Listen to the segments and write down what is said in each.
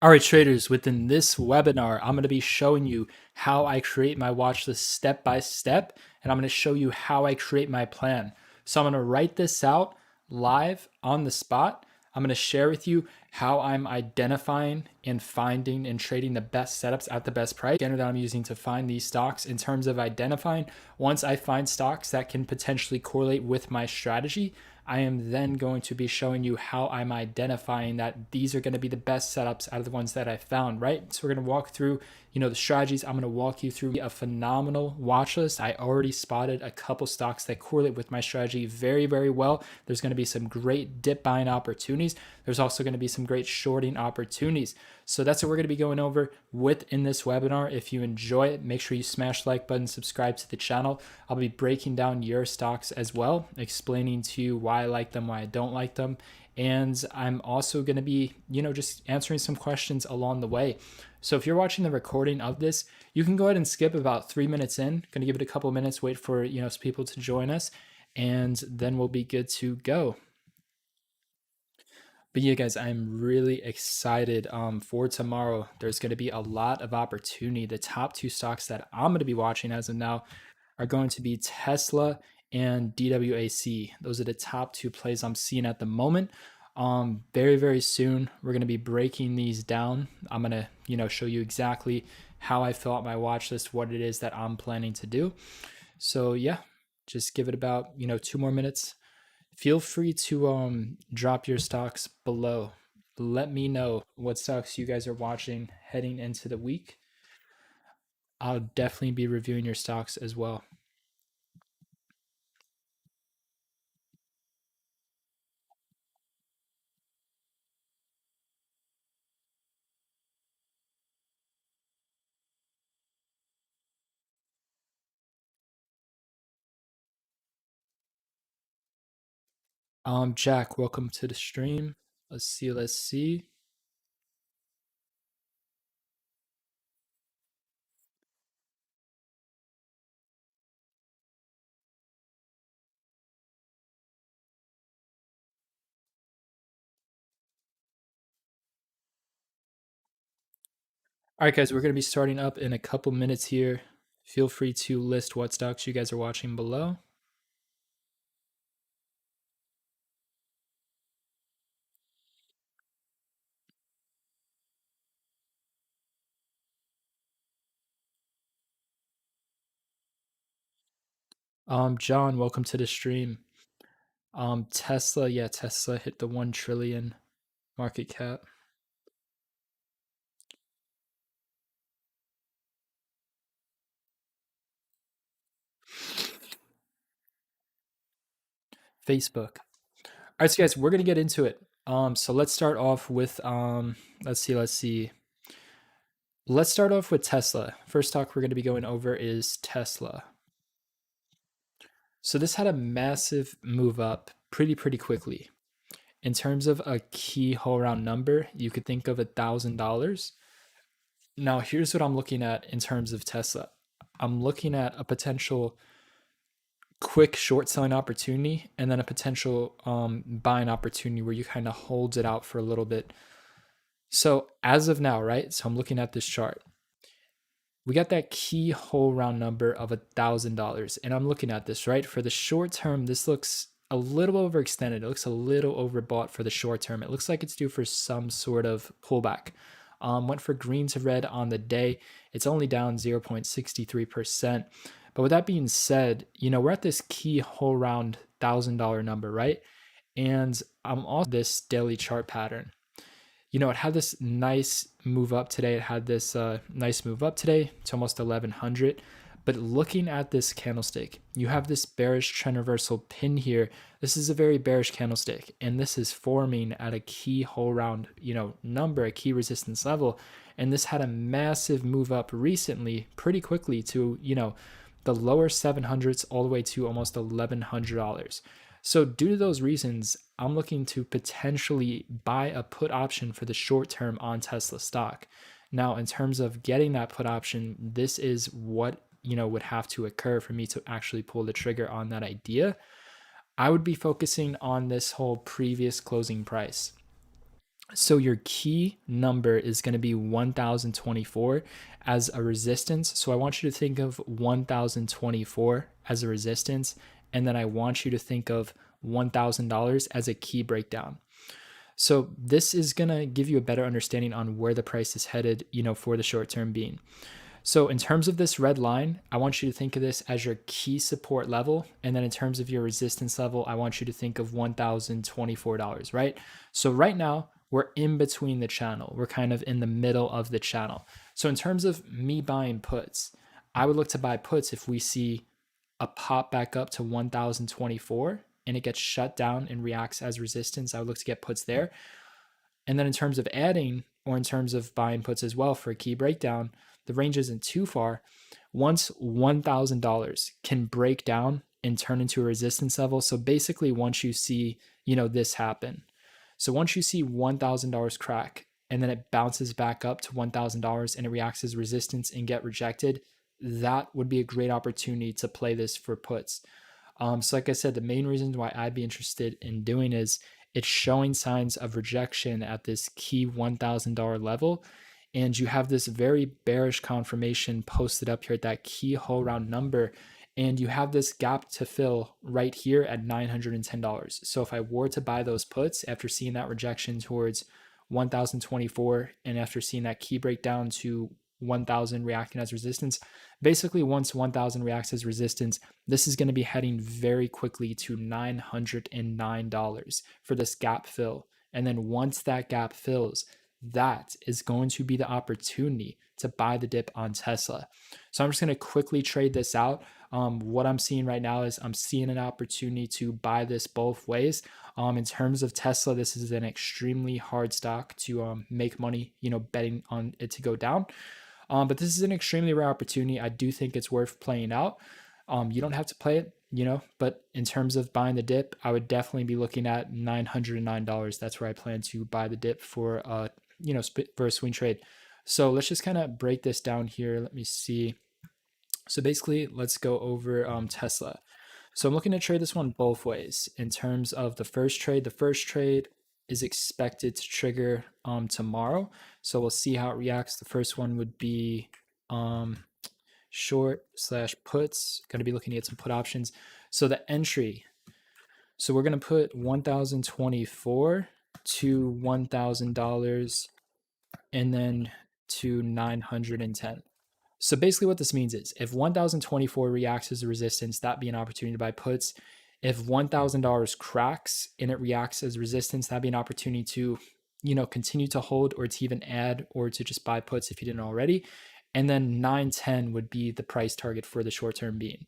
All right, traders, within this webinar, I'm going to be showing you how I create my watch list step by step, and I'm going to show you how I create my plan. So I'm going to write this out live on the spot. I'm going to share with you how I'm identifying and finding and trading the best setups at the best price. Scanner that I'm using to find these stocks in terms of identifying. Once I find stocks that can potentially correlate with my strategy, I am then going to be showing you how I'm identifying that these are going to be the best setups out of the ones that I found, right? So we're going to walk through, the strategies. I'm going to walk you through a phenomenal watch list. I already spotted a couple stocks that correlate with my strategy very, very well. There's going to be some great dip buying opportunities. There's also going to be some great shorting opportunities. So that's what we're going to be going over within this webinar. If you enjoy it, make sure you smash the like button, subscribe to the channel. I'll be breaking down your stocks as well, explaining to you why I like them, why I don't like them. And I'm also going to be, just answering some questions along the way. So if you're watching the recording of this, you can go ahead and skip about 3 minutes in. Going to give it a couple minutes, wait for, some people to join us, and then we'll be good to go. But yeah, guys, I'm really excited for tomorrow. There's going to be a lot of opportunity. The top two stocks that I'm going to be watching as of now are going to be Tesla and DWAC. Those are the top two plays I'm seeing at the moment. Very, very soon, we're going to be breaking these down. I'm going to, show you exactly how I fill out my watch list, what it is that I'm planning to do. So yeah, just give it about, 2 more minutes. Feel free to drop your stocks below. Let me know what stocks you guys are watching heading into the week. I'll definitely be reviewing your stocks as well. Jack, welcome to the stream. Let's see. All right, guys, we're going to be starting up in a couple minutes here. Feel free to list what stocks you guys are watching below. John, welcome to the stream. Tesla, yeah, Tesla hit the 1 trillion market cap. Facebook. All right, so guys, we're gonna get into it. So let's start off with let's see. Let's start off with Tesla. First stock we're gonna be going over is Tesla. So this had a massive move up pretty quickly. In terms of a key whole round number, you could think of $1,000. Now here's what I'm looking at in terms of Tesla. I'm looking at a potential quick short selling opportunity and then a potential buying opportunity where you kind of holds it out for a little bit. So as of now, right? So I'm looking at this chart. We got that key whole round number of $1,000, and I'm looking at this, right? For the short term, this looks a little overextended. It looks a little overbought for the short term. It looks like it's due for some sort of pullback. Went for green to red on the day. It's only down 0.63%. But with that being said, we're at this key whole round $1,000 number, right? And I'm also this daily chart pattern. It had this nice move up today. It had this nice move up today to almost 1100. But looking at this candlestick, you have this bearish trend reversal pin here. This is a very bearish candlestick, and this is forming at a key whole round, number, a key resistance level. And this had a massive move up recently, pretty quickly to, the lower 700s all the way to almost $1,100. So due to those reasons, I'm looking to potentially buy a put option for the short term on Tesla stock. Now, in terms of getting that put option, this is what would have to occur for me to actually pull the trigger on that idea. I would be focusing on this whole previous closing price. So your key number is going to be 1024 as a resistance. So I want you to think of 1024 as a resistance. And then I want you to think of $1,000 as a key breakdown. So this is going to give you a better understanding on where the price is headed, for the short term being. So in terms of this red line, I want you to think of this as your key support level. And then in terms of your resistance level, I want you to think of $1,024, right? So right now, we're in between the channel. We're kind of in the middle of the channel. So in terms of me buying puts, I would look to buy puts if we see a pop back up to 1024 and it gets shut down and reacts as resistance. I would look to get puts there. And then in terms of adding, or in terms of buying puts as well for a key breakdown, the range isn't too far. Once $1,000 can break down and turn into a resistance level. So basically once you see, this happen. So once you see $1,000 crack and then it bounces back up to $1,000 and it reacts as resistance and get rejected, that would be a great opportunity to play this for puts. So like I said, the main reasons why I'd be interested in doing is it's showing signs of rejection at this key $1,000 level. And you have this very bearish confirmation posted up here at that key whole round number. And you have this gap to fill right here at $910. So if I were to buy those puts after seeing that rejection towards 1024 and after seeing that key breakdown to 1000 reacting as resistance, basically once 1000 reacts as resistance, this is going to be heading very quickly to $909 for this gap fill. And then once that gap fills, that is going to be the opportunity to buy the dip on Tesla. So I'm just going to quickly trade this out. What I'm seeing right now is I'm seeing an opportunity to buy this both ways. In terms of Tesla, this is an extremely hard stock to make money, betting on it to go down. But this is an extremely rare opportunity. I do think it's worth playing out. You don't have to play it, but in terms of buying the dip, I would definitely be looking at $909. That's where I plan to buy the dip for for a swing trade. So let's just kind of break this down here. Let me see. So basically, let's go over Tesla. So I'm looking to trade this one both ways. In terms of the first trade is expected to trigger tomorrow. So we'll see how it reacts. The first one would be short/puts. Going to be looking at some put options. So the entry. So we're going to put 1024 to $1,000 and then to 910. So basically what this means is if 1024 reacts as a resistance, that'd be an opportunity to buy puts. If $1,000 cracks and it reacts as resistance, that'd be an opportunity to, continue to hold or to even add or to just buy puts if you didn't already. And then 910 would be the price target for the short term being.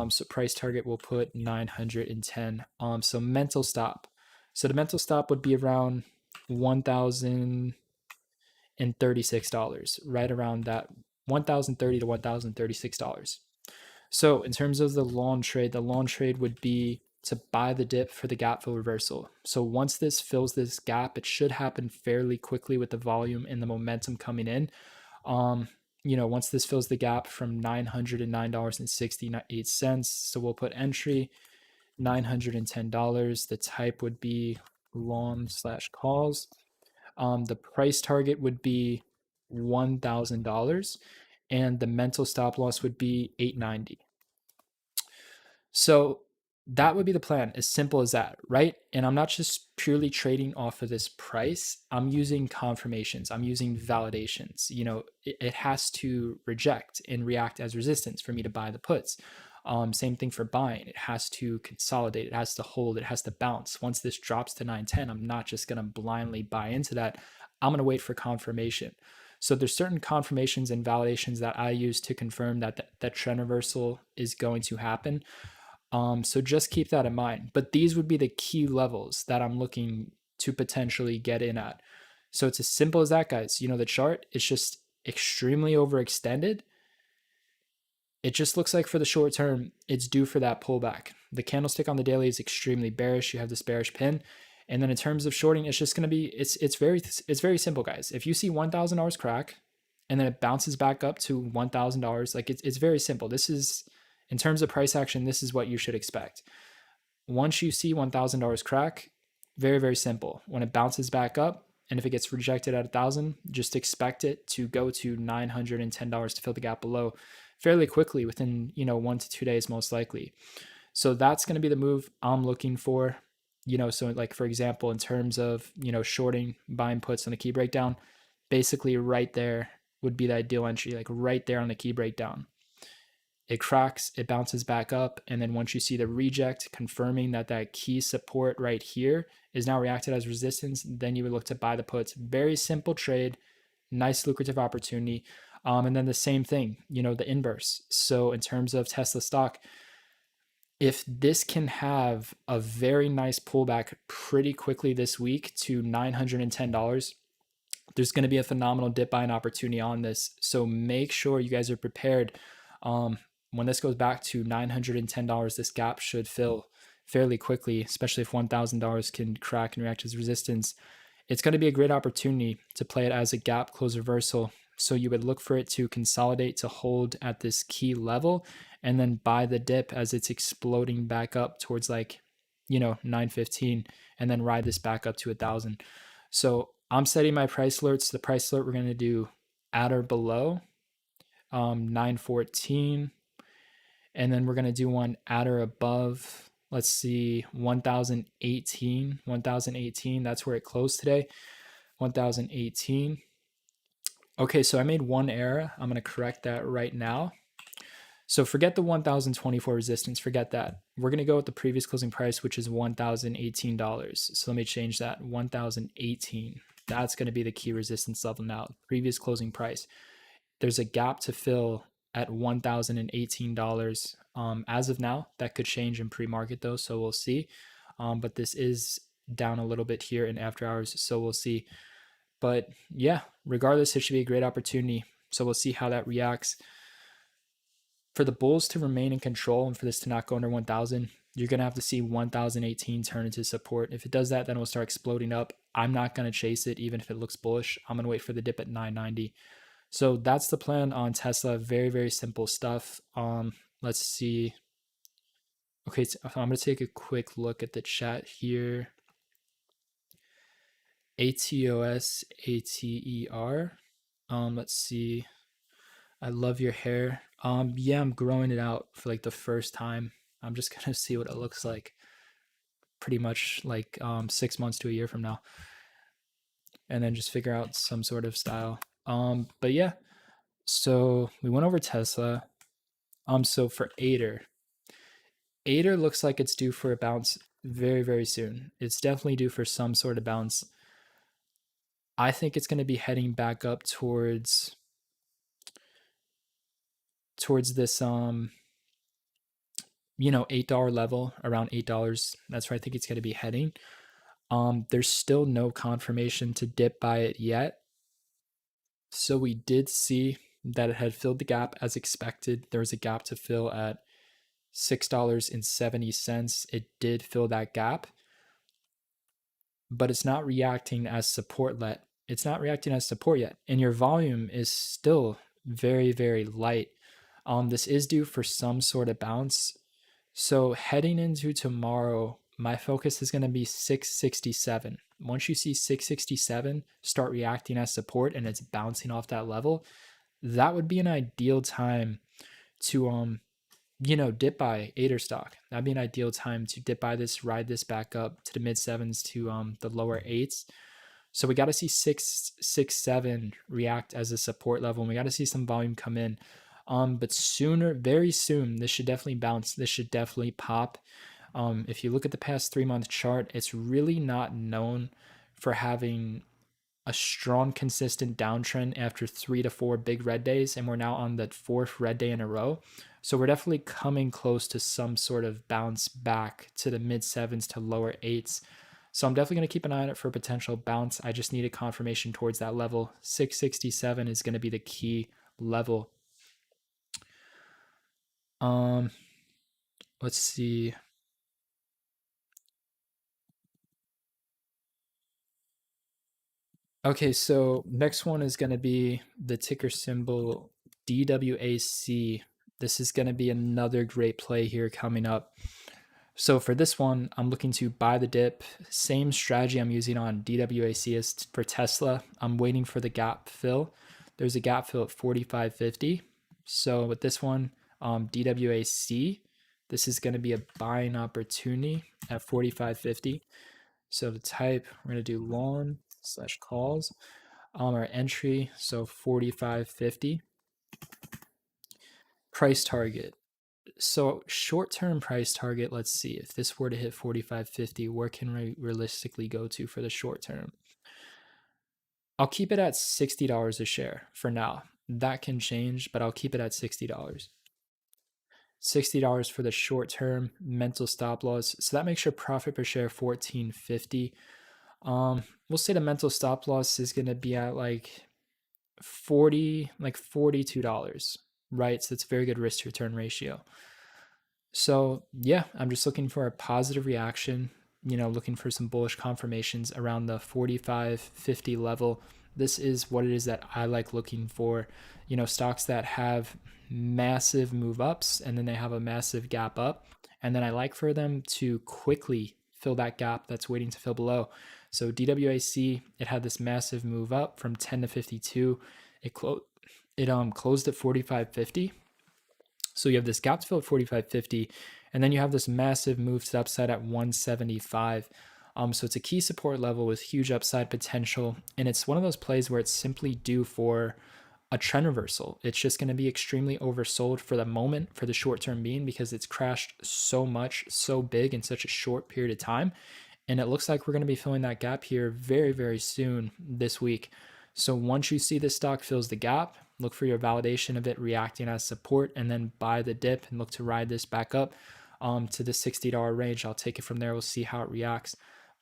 So price target, we'll put 910. So mental stop. So the mental stop would be around $1,036, right around that $1,030 to $1,036. So in terms of the long trade would be to buy the dip for the gap fill reversal. So once this fills this gap, it should happen fairly quickly with the volume and the momentum coming in. Once this fills the gap from $909.68, so we'll put entry $910. The type would be long/calls. The price target would be $1,000 and the mental stop loss would be $890. So that would be the plan, as simple as that, right? And I'm not just purely trading off of this price. I'm using confirmations. I'm using validations. It has to reject and react as resistance for me to buy the puts. Same thing for buying. It has to consolidate. It has to hold. It has to bounce. Once this drops to 910, I'm not just going to blindly buy into that. I'm going to wait for confirmation. So there's certain confirmations and validations that I use to confirm that that trend reversal is going to happen. So just keep that in mind. But these would be the key levels that I'm looking to potentially get in at. So it's as simple as that, guys. The chart is just extremely overextended. It just looks like for the short term, it's due for that pullback. The candlestick on the daily is extremely bearish. You have this bearish pin. And then in terms of shorting, it's just going to be, it's very simple, guys. If you see $1,000 crack and then it bounces back up to $1,000, like it's very simple. This is, in terms of price action, this is what you should expect. Once you see $1,000 crack, very, very simple. When it bounces back up And if it gets rejected at 1,000, just expect it to go to $910 to fill the gap below fairly quickly within, 1 to 2 days, most likely. So that's going to be the move I'm looking for. So like, for example, in terms of, shorting, buying puts on the key breakdown, basically right there would be the ideal entry, like right there on the key breakdown. It cracks, it bounces back up, and then once you see the reject confirming that key support right here is now reacted as resistance, then you would look to buy the puts. Very simple trade, nice lucrative opportunity. And then the same thing, the inverse. So in terms of Tesla stock, if this can have a very nice pullback pretty quickly this week to $910, there's going to be a phenomenal dip buying opportunity on this. So make sure you guys are prepared. When this goes back to $910, this gap should fill fairly quickly, especially if $1,000 can crack and react as resistance. It's going to be a great opportunity to play it as a gap close reversal. So you would look for it to consolidate to hold at this key level and then buy the dip as it's exploding back up towards 915 and then ride this back up to 1,000. So I'm setting my price alerts. The price alert we're going to do at or below 914. And then we're going to do one at or above, let's see, 1018. 1018, that's where it closed today. 1018. Okay, so I made one error. I'm going to correct that right now. So forget the 1024 resistance, forget that. We're going to go with the previous closing price, which is $1,018. So let me change that, 1018. That's going to be the key resistance level now, previous closing price. There's a gap to fill at $1,018 as of now. That could change in pre-market though, so we'll see. But this is down a little bit here in after hours, so we'll see. But yeah, regardless, it should be a great opportunity. So we'll see how that reacts. For the bulls to remain in control and for this to not go under 1,000, you're going to have to see 1,018 turn into support. If it does that, then it will start exploding up. I'm not going to chase it even if it looks bullish. I'm going to wait for the dip at 990. So that's the plan on Tesla. Very, very simple stuff. Let's see. Okay, so I'm going to take a quick look at the chat here. ATOS, ATER. Let's see. I love your hair. Yeah, I'm growing it out for like the first time. I'm just going to see what it looks like pretty much like 6 months to a year from now. And then just figure out some sort of style. But yeah, so we went over Tesla. So for Ader looks like it's due for a bounce very, very soon. It's definitely due for some sort of bounce. I think it's going to be heading back up towards this $8 level, around $8. That's where I think it's going to be heading. There's still no confirmation to dip by it yet. So we did see that it had filled the gap as expected. There was a gap to fill at $6.70. It did fill that gap, but it's not reacting as support yet. It's not reacting as support yet, and your volume is still very, very light. This is due for some sort of bounce. So heading into tomorrow, my focus is going to be 667. Once you see 667 start reacting as support and it's bouncing off that level, that would be an ideal time to dip buy Ader stock. That'd be an ideal time to dip buy this, ride this back up to the mid sevens to the lower eights. So we got to see 667 react as a support level, and we got to see some volume come in. But sooner, very soon, this should definitely bounce. This should definitely pop. If you look at the past 3-month chart, it's really not known for having a strong, consistent downtrend after 3 to 4 big red days, and we're now on the 4th red day in a row. So we're definitely coming close to some sort of bounce back to the mid sevens to lower eights. So I'm definitely going to keep an eye on it for a potential bounce. I just need a confirmation towards that level. 667 is going to be the key level. Let's see. Okay, so next one is going to be the ticker symbol DWAC. This is going to be another great play here coming up. So for this one, I'm looking to buy the dip. Same strategy I'm using on DWAC as for Tesla. I'm waiting for the gap fill. There's a gap fill at 45.50. So with this one, DWAC, this is going to be a buying opportunity at 45.50. So the type, we're going to do long / calls. Our entry, so 45.50. Price target. So short-term price target, let's see, if this were to hit 45.50, where can we realistically go to for the short term? I'll keep it at $60 a share for now. That can change, but I'll keep it at $60. $60 for the short term mental stop loss. So that makes your profit per share 14.50. We'll say the mental stop loss is going to be at like $42, right? So it's a very good risk to return ratio. So yeah, I'm just looking for a positive reaction, looking for some bullish confirmations around the 45.50 level. This is what it is that I like looking for, stocks that have massive move ups and then they have a massive gap up. And then I like for them to quickly fill that gap that's waiting to fill below. So DWAC, it had this massive move up from 10 to 52. It closed at 45.50. So you have this gap to fill at 45.50, and then you have this massive move to the upside at 175. So it's a key support level with huge upside potential, and it's one of those plays where it's simply due for a trend reversal. It's just going to be extremely oversold for the moment, for the short term being, because it's crashed so much, so big in such a short period of time. And it looks like we're going to be filling that gap here very, very soon this week. So once you see this stock fills the gap, look for your validation of it reacting as support, and then buy the dip and look to ride this back up to the $60 range. I'll take it from there. We'll see how it reacts.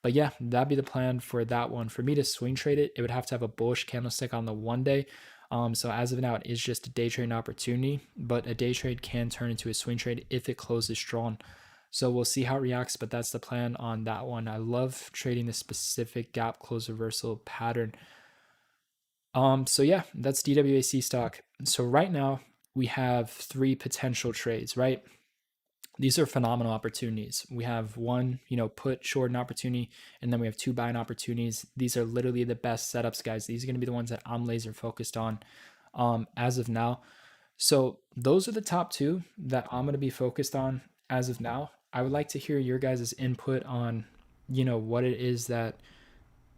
But yeah, that'd be the plan for that one. For me to swing trade it, it would have to have a bullish candlestick on the 1 day. So as of now, it is just a day trading opportunity, but a day trade can turn into a swing trade if it closes strong. So we'll see how it reacts, but that's the plan on that one. I love trading this specific gap close reversal pattern. So yeah, that's DWAC stock. So right now we have 3 potential trades, right? These are phenomenal opportunities. We have one, put short an opportunity, and then we have 2 buying opportunities. These are literally the best setups, guys. These are going to be the ones that I'm laser focused on as of now. So those are the top 2 that I'm going to be focused on as of now. I would like to hear your guys' input on, what it is that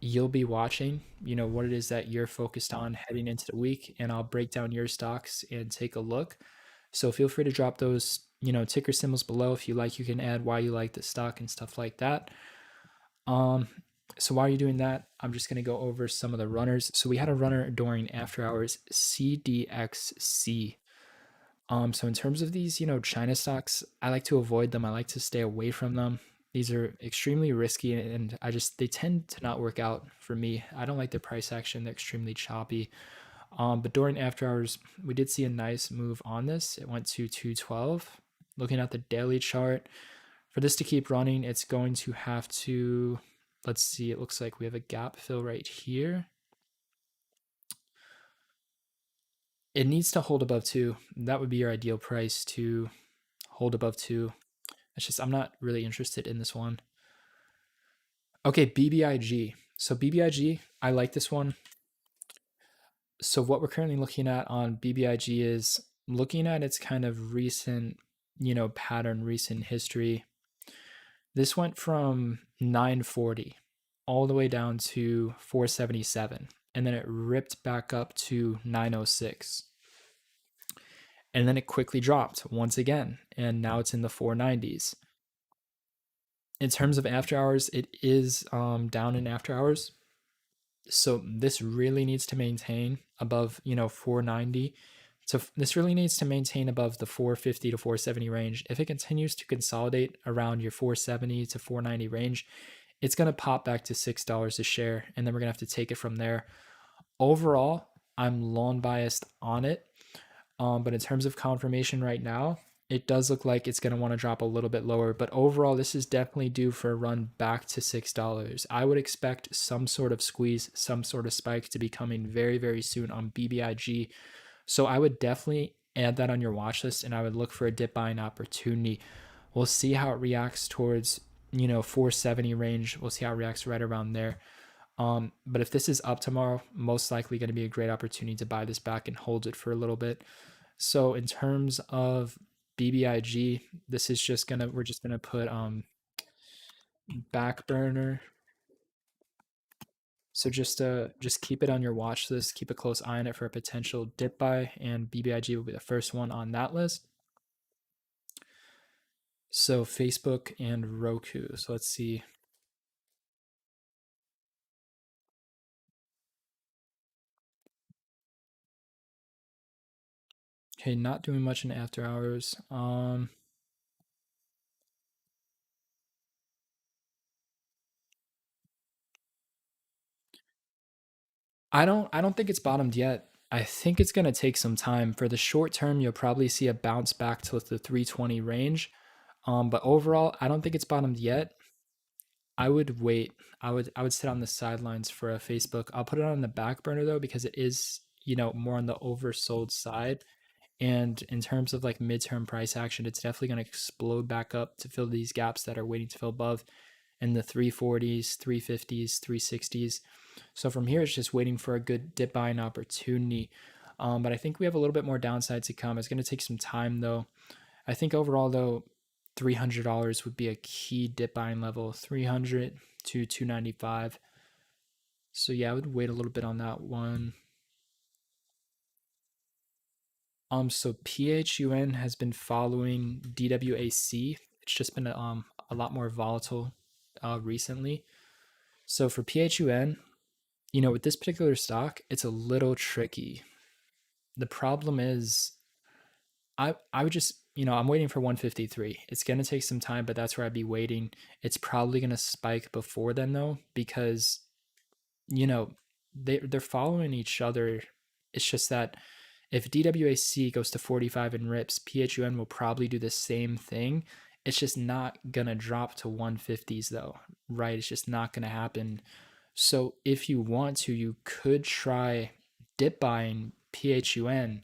you'll be watching, what it is that you're focused on heading into the week, and I'll break down your stocks and take a look. So feel free to drop those, ticker symbols below. If you like, you can add why you like the stock and stuff like that. So while you're doing that, I'm just going to go over some of the runners. So we had a runner during after hours, CDXC. So in terms of these, China stocks, I like to avoid them. I like to stay away from them. These are extremely risky, and they tend to not work out for me. I don't like the price action. They're extremely choppy. But during after hours, we did see a nice move on this. It went to 212. Looking at the daily chart, for this to keep running, it's going to have to, let's see, it looks like we have a gap fill right here. It needs to hold above 2. That would be your ideal price, to hold above 2. It's just, I'm not really interested in this one. Okay, BBIG. So BBIG, I like this one. So what we're currently looking at on BBIG is looking at its kind of recent, pattern, recent history. This went from 940 all the way down to 477, and then it ripped back up to 906. And then it quickly dropped once again, and now it's in the 490s. In terms of after hours, it is down in after hours. So this really needs to maintain above, 490. So this really needs to maintain above the 450 to 470 range. If it continues to consolidate around your 470 to 490 range, it's going to pop back to $6 a share, and then we're going to have to take it from there. Overall, I'm long biased on it. But in terms of confirmation right now, it does look like it's going to want to drop a little bit lower. But overall, this is definitely due for a run back to $6. I would expect some sort of squeeze, some sort of spike to be coming very, very soon on BBIG. So I would definitely add that on your watch list, and I would look for a dip buying opportunity. We'll see how it reacts towards 470 range. We'll see how it reacts right around there. But if this is up tomorrow, most likely going to be a great opportunity to buy this back and hold it for a little bit. So in terms of BBIG, this is just gonna we're just gonna put back burner. So just keep it on your watch list, keep a close eye on it for a potential dip buy, and BBIG will be the first one on that list. So Facebook and Roku. So let's see. Okay, not doing much in after hours. I don't think it's bottomed yet. I think it's gonna take some time. For the short term, you'll probably see a bounce back to the 320 range. But overall, I don't think it's bottomed yet. I would wait. I would sit on the sidelines for a Facebook. I'll put it on the back burner though because it is, more on the oversold side. And in terms of like midterm price action, it's definitely going to explode back up to fill these gaps that are waiting to fill above in the 340s, 350s, 360s. So from here, it's just waiting for a good dip buying opportunity. But I think we have a little bit more downside to come. It's going to take some time though. I think overall though, $300 would be a key dip buying level, 300 to 295. So yeah, I would wait a little bit on that one. So PHUN has been following DWAC. It's just been a lot more volatile recently. So for PHUN, with this particular stock, it's a little tricky. The problem is I would just, I'm waiting for 153. It's going to take some time, but that's where I'd be waiting. It's probably going to spike before then though because you know, they're following each other. It's just that if DWAC goes to 45 and rips, PHUN will probably do the same thing. It's just not gonna drop to 150s though, right? It's just not gonna happen. So if you want to, you could try dip buying PHUN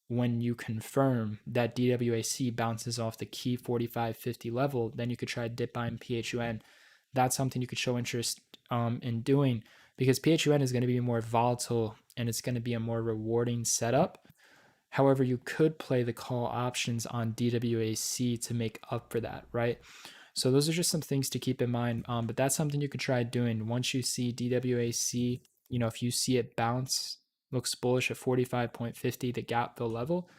when you confirm that DWAC bounces off the key 45-50 level. Then you could try dip buying PHUN. That's something you could show interest in doing because PHUN is going to be more volatile and it's going to be a more rewarding setup. However, you could play the call options on DWAC to make up for that, right? So those are just some things to keep in mind. But that's something you could try doing once you see DWAC. If you see it bounce, looks bullish at 45.50, the gap fill level,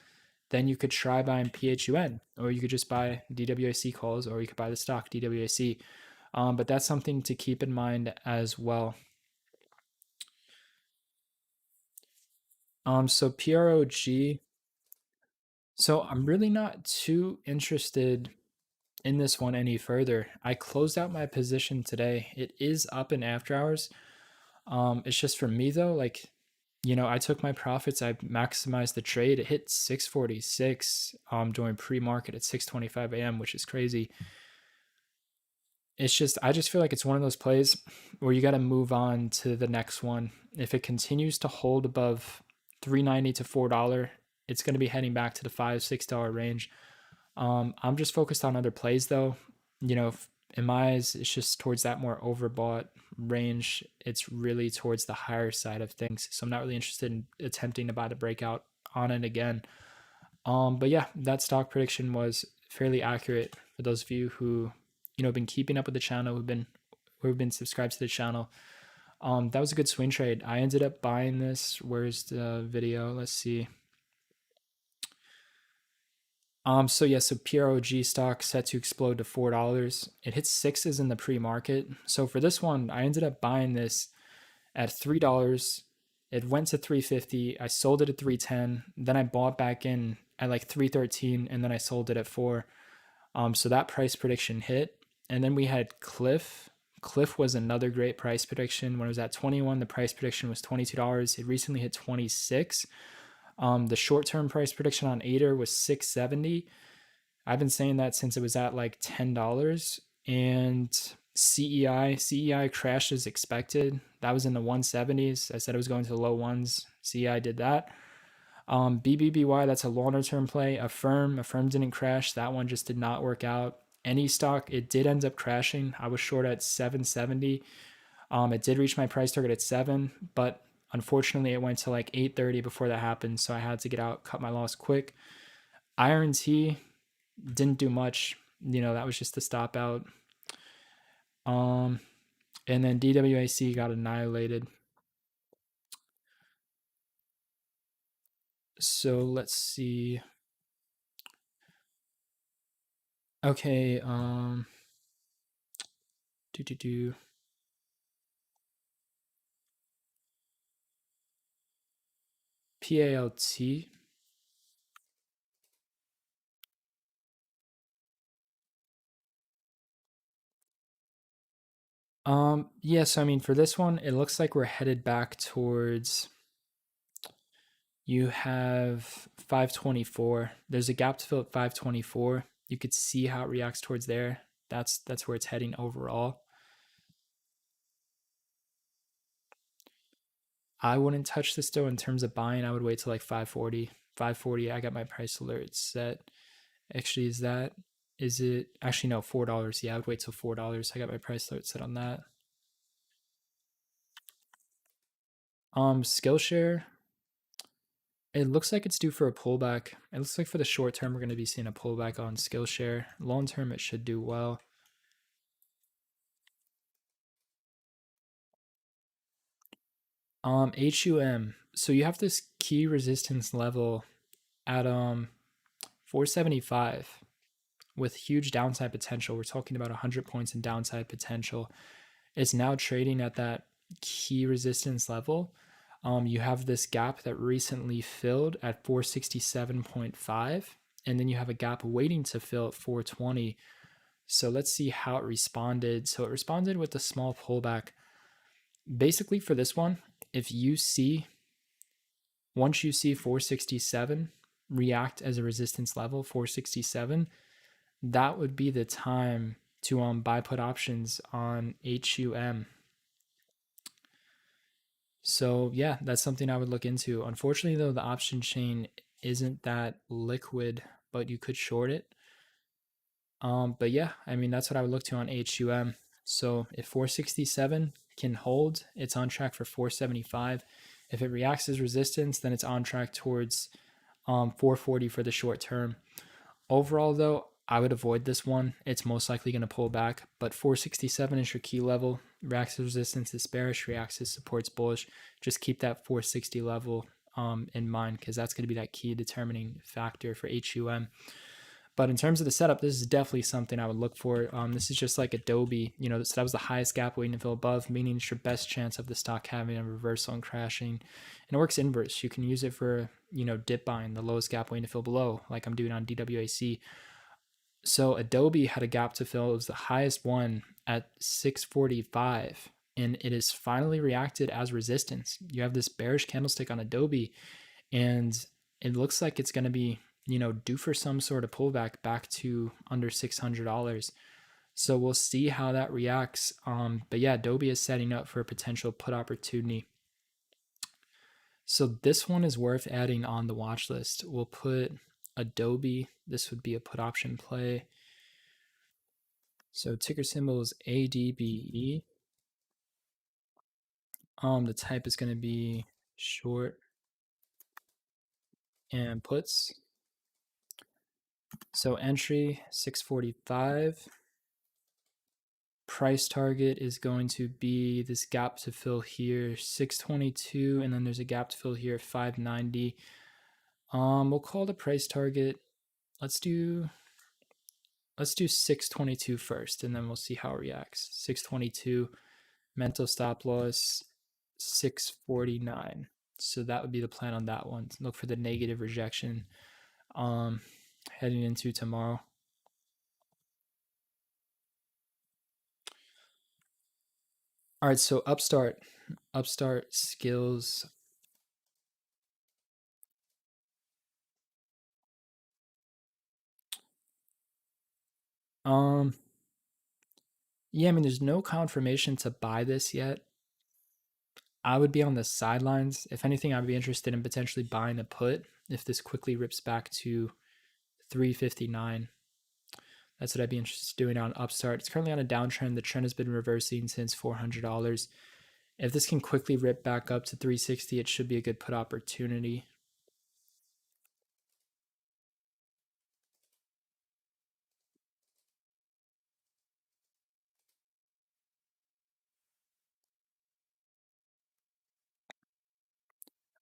then you could try buying PHUN, or you could just buy DWAC calls, or you could buy the stock DWAC. But that's something to keep in mind as well. So PROG. So I'm really not too interested in this one any further. I closed out my position today. It is up in after hours. It's just for me though, like, I took my profits, I maximized the trade. It hit 646 during pre-market at 6:25 a.m., which is crazy. It's just I just feel like it's one of those plays where you got to move on to the next one. If it continues to hold above 390 to $4, it's going to be heading back to the $5-6 range. I'm just focused on other plays though. In my eyes, it's just towards that more overbought range. It's really towards the higher side of things. So I'm not really interested in attempting to buy the breakout on it again. But yeah, that stock prediction was fairly accurate for those of you who, been keeping up with the channel, who've been subscribed to the channel. That was a good swing trade. I ended up buying this. Where's the video? Let's see. So PROG stock set to explode to $4. It hit sixes in the pre-market. So for this one, I ended up buying this at $3. It went to 350. I sold it at 310. Then I bought back in at like 313, and then I sold it at 4. So that price prediction hit. And then we had Cliff. Cliff was another great price prediction. When it was at 21, the price prediction was $22. It recently hit 26. The short-term price prediction on Ader was 670. I've been saying that since it was at like $10. And CEI crashed as expected. That was in the 170s. I said it was going to the low ones. CEI did that. BBBY, that's a longer term play. Affirm didn't crash. That one just did not work out. Any stock, it did end up crashing. I was short at 770. It did reach my price target at 7, but unfortunately it went to like 830 before that happened, so I had to get out, cut my loss quick. Iron T didn't do much. That was just the stop out. And then DWAC got annihilated. So let's see. Okay, do PALT. Yeah, so I mean for this one, it looks like we're headed back towards, you have 524. There's a gap to fill at 524. You could see how it reacts towards there. That's where it's heading overall. I wouldn't touch this though in terms of buying. I would wait till like 540. 540, I got my price alert set. Actually, is it actually no, $4. Yeah, I would wait till $4. I got my price alert set on that. Skillshare, it looks like it's due for a pullback. It looks like for the short term, we're going to be seeing a pullback on Skillshare. Long term, it should do well. HUM. So you have this key resistance level at 475 with huge downside potential. We're talking about 100 points in downside potential. It's now trading at that key resistance level. You have this gap that recently filled at 467.5, and then you have a gap waiting to fill at 420. So let's see how it responded. So it responded with a small pullback. Basically for this one, once you see 467 react as a resistance level, 467, that would be the time to buy put options on HUM. So yeah, that's something I would look into. Unfortunately though, the option chain isn't that liquid, but you could short it. But yeah, I mean, that's what I would look to on HUM. So if 467 can hold, it's on track for 475. If it reacts as resistance, then it's on track towards 440 for the short term. Overall though, I would avoid this one. It's most likely going to pull back, but 467 is your key level. Reacts as resistance is bearish, reacts as support's bullish. Just keep that 460 level in mind, because that's going to be that key determining factor for HUM. But in terms of the setup, this is definitely something I would look for. This is just like Adobe, so that was the highest gap waiting to fill above, meaning it's your best chance of the stock having a reversal and crashing. And it works inverse. You can use it for, dip buying, the lowest gap waiting to fill below, like I'm doing on DWAC. So Adobe had a gap to fill. It was the highest one at 645, and it has finally reacted as resistance. You have this bearish candlestick on Adobe, and it looks like it's going to be, due for some sort of pullback back to under $600. So we'll see how that reacts. But yeah, Adobe is setting up for a potential put opportunity. So this one is worth adding on the watch list. We'll put Adobe. This would be a put option play. So ticker symbol is ADBE. The type is going to be short and puts. So entry 645. Price target is going to be this gap to fill here, 622, and then there's a gap to fill here at 590. We'll call the price target. Let's do 622 first, and then we'll see how it reacts. 622, mental stop loss 649. So that would be the plan on that one. Look for the negative rejection heading into tomorrow. All right, so Upstart skills. Yeah, I mean, there's no confirmation to buy this yet. I would be on the sidelines. If anything, I'd be interested in potentially buying a put if this quickly rips back to 359. That's what I'd be interested in doing on Upstart. It's currently on a downtrend. The trend has been reversing since $400. If this can quickly rip back up to 360, it should be a good put opportunity.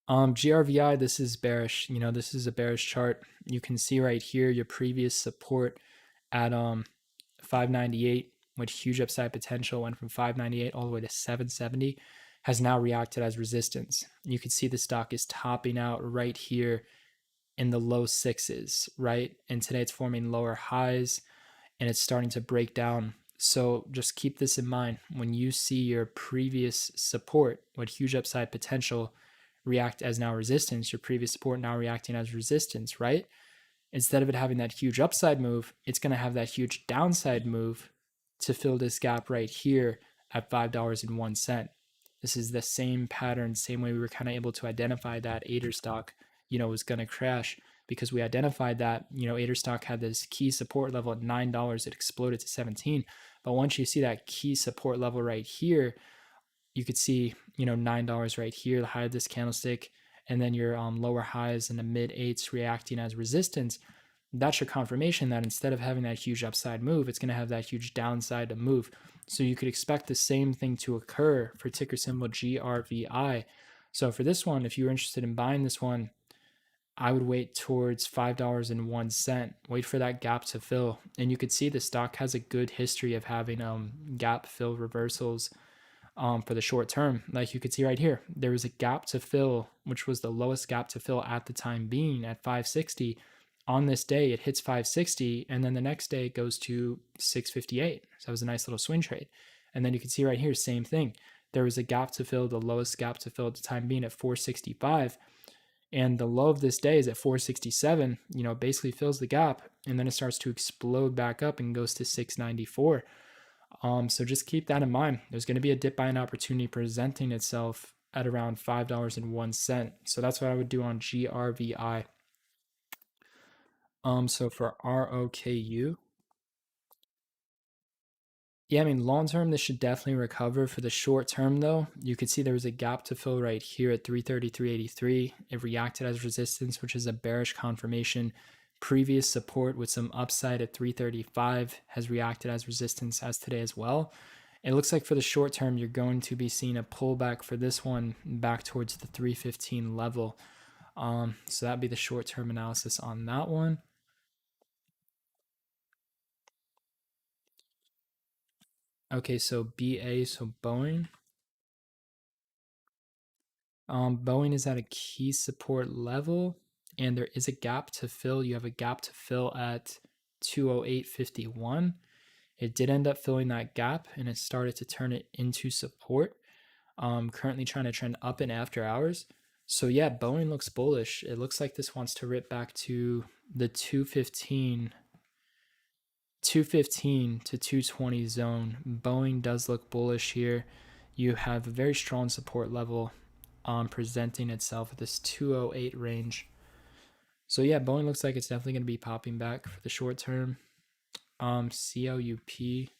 GRVI, this is bearish. This is a bearish chart. You can see right here your previous support at 598 with huge upside potential, went from 598 all the way to 770, has now reacted as resistance. You can see the stock is topping out right here in the low sixes, right? And today it's forming lower highs and it's starting to break down. So just keep this in mind when you see your previous support with huge upside potential react as now resistance, your previous support now reacting as resistance, right? Instead of it having that huge upside move, it's going to have that huge downside move to fill this gap right here at $5.01. This is the same pattern, same way we were kind of able to identify that Ader stock, was going to crash because we identified that, Ader stock had this key support level at $9. It exploded to 17. But once you see that key support level right here, you could see, $9 right here, the high of this candlestick, and then your lower highs in the mid eights reacting as resistance. That's your confirmation that instead of having that huge upside move, it's going to have that huge downside to move. So you could expect the same thing to occur for ticker symbol GRVI. So for this one, if you're interested in buying this one, I would wait towards $5.01. Wait for that gap to fill. And you could see the stock has a good history of having gap fill reversals for the short term. Like you could see right here, there was a gap to fill, which was the lowest gap to fill at the time being at 560. On this day, it hits 560, and then the next day it goes to 658. So it was a nice little swing trade. And then you can see right here, same thing. There was a gap to fill, the lowest gap to fill at the time being at 465. And the low of this day is at 467, basically fills the gap, and then it starts to explode back up and goes to 694. So just keep that in mind. There's going to be a dip buying opportunity presenting itself at around $5.01. So that's what I would do on GRVI. So for ROKU, yeah, I mean, long term, this should definitely recover. For the short term, though, you could see there was a gap to fill right here at 333.83. It reacted as resistance, which is a bearish confirmation. Previous support with some upside at 335 has reacted as resistance as today as well. It looks like for the short term, you're going to be seeing a pullback for this one back towards the 315 level. So that'd be the short term analysis on that one. Okay, so BA, so Boeing. Boeing is at a key support level, and there is a gap to fill. You have a gap to fill at 208.51. It did end up filling that gap, and it started to turn it into support. Currently trying to trend up in after hours. So yeah, Boeing looks bullish. It looks like this wants to rip back to the 215 to 220 zone. Boeing does look bullish here. You have a very strong support level presenting itself at this 208 range. So yeah, Boeing looks like it's definitely going to be popping back for the short term. CLUP.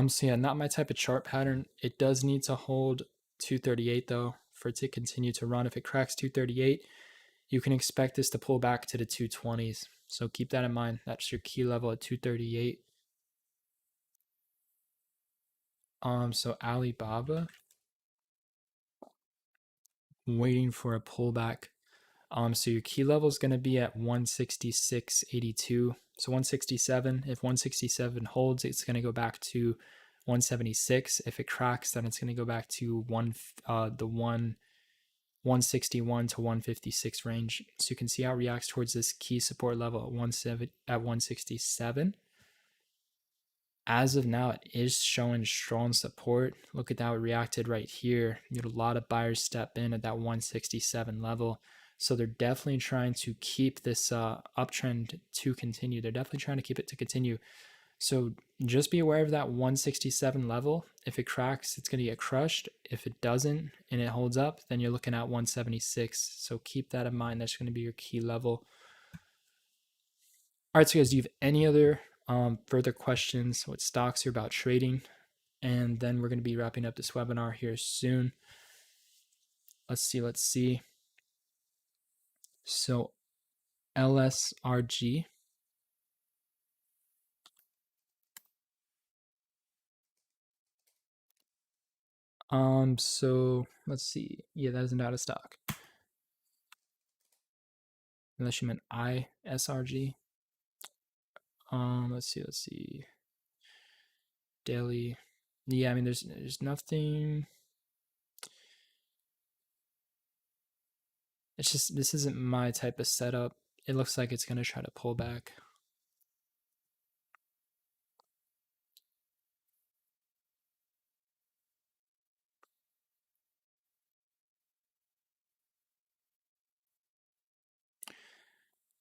So yeah, not my type of chart pattern. It does need to hold 238 though for it to continue to run. If it cracks 238, you can expect this to pull back to the 220s. So keep that in mind. That's your key level at 238. So Alibaba, waiting for a pullback. So your key level is going to be at 166.82. So 167. If 167 holds, it's going to go back to 176. If it cracks, then it's going to go back to 161 to 156 range. So you can see how it reacts towards this key support level at 167. As of now, it is showing strong support. Look at how it reacted right here. You had a lot of buyers step in at that 167 level. So they're definitely trying to keep this uptrend to continue. They're definitely trying to keep it to continue. So just be aware of that 167 level. If it cracks, it's going to get crushed. If it doesn't and it holds up, then you're looking at 176. So keep that in mind. That's going to be your key level. All right, so guys, do you have any other further questions with stocks or about trading? And then we're going to be wrapping up this webinar here soon. Let's see. So LSRG. So let's see. Yeah, that isn't out of stock. Unless you meant ISRG. Let's see. Daily. Yeah, I mean there's nothing. It's just this isn't my type of setup. It looks like it's gonna try to pull back.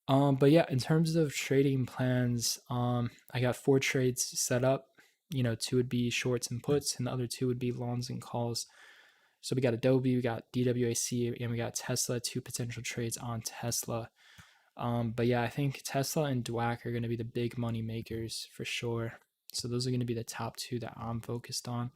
But yeah, in terms of trading plans, I got 4 trades set up. 2 would be shorts and puts, and the other 2 would be longs and calls. So we got Adobe, we got DWAC, and we got Tesla. 2 potential trades on Tesla. But yeah, I think Tesla and DWAC are going to be the big money makers for sure. So those are going to be the top 2 that I'm focused on.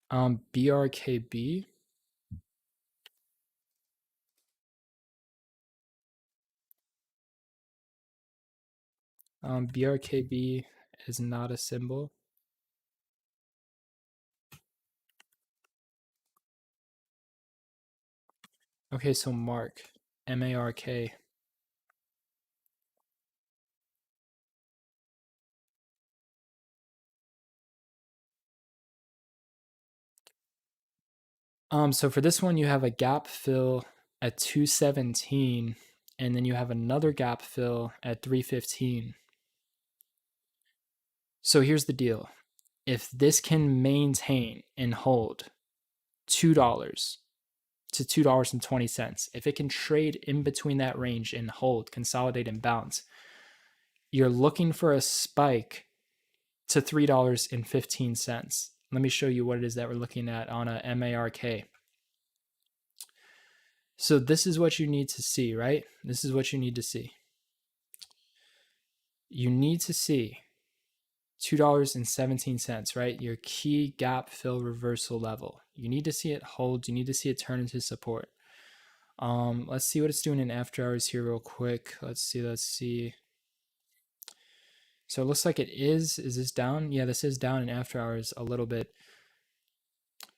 BRKB. BRKB is not a symbol. Okay, so Mark, MARK. So for this one, you have a gap fill at 217, and then you have another gap fill at 315. So here's the deal. If this can maintain and hold $2 to $2.20, if it can trade in between that range and hold, consolidate, and bounce, you're looking for a spike to $3.15. Let me show you what it is that we're looking at on a MARK. So this is what you need to see, right? This is what you need to see. You need to see $2.17, right? Your key gap fill reversal level. You need to see it hold. You need to see it turn into support. Let's see what it's doing in after hours here real quick. Let's see. So it looks like it is. Is this down? Yeah, this is down in after hours a little bit.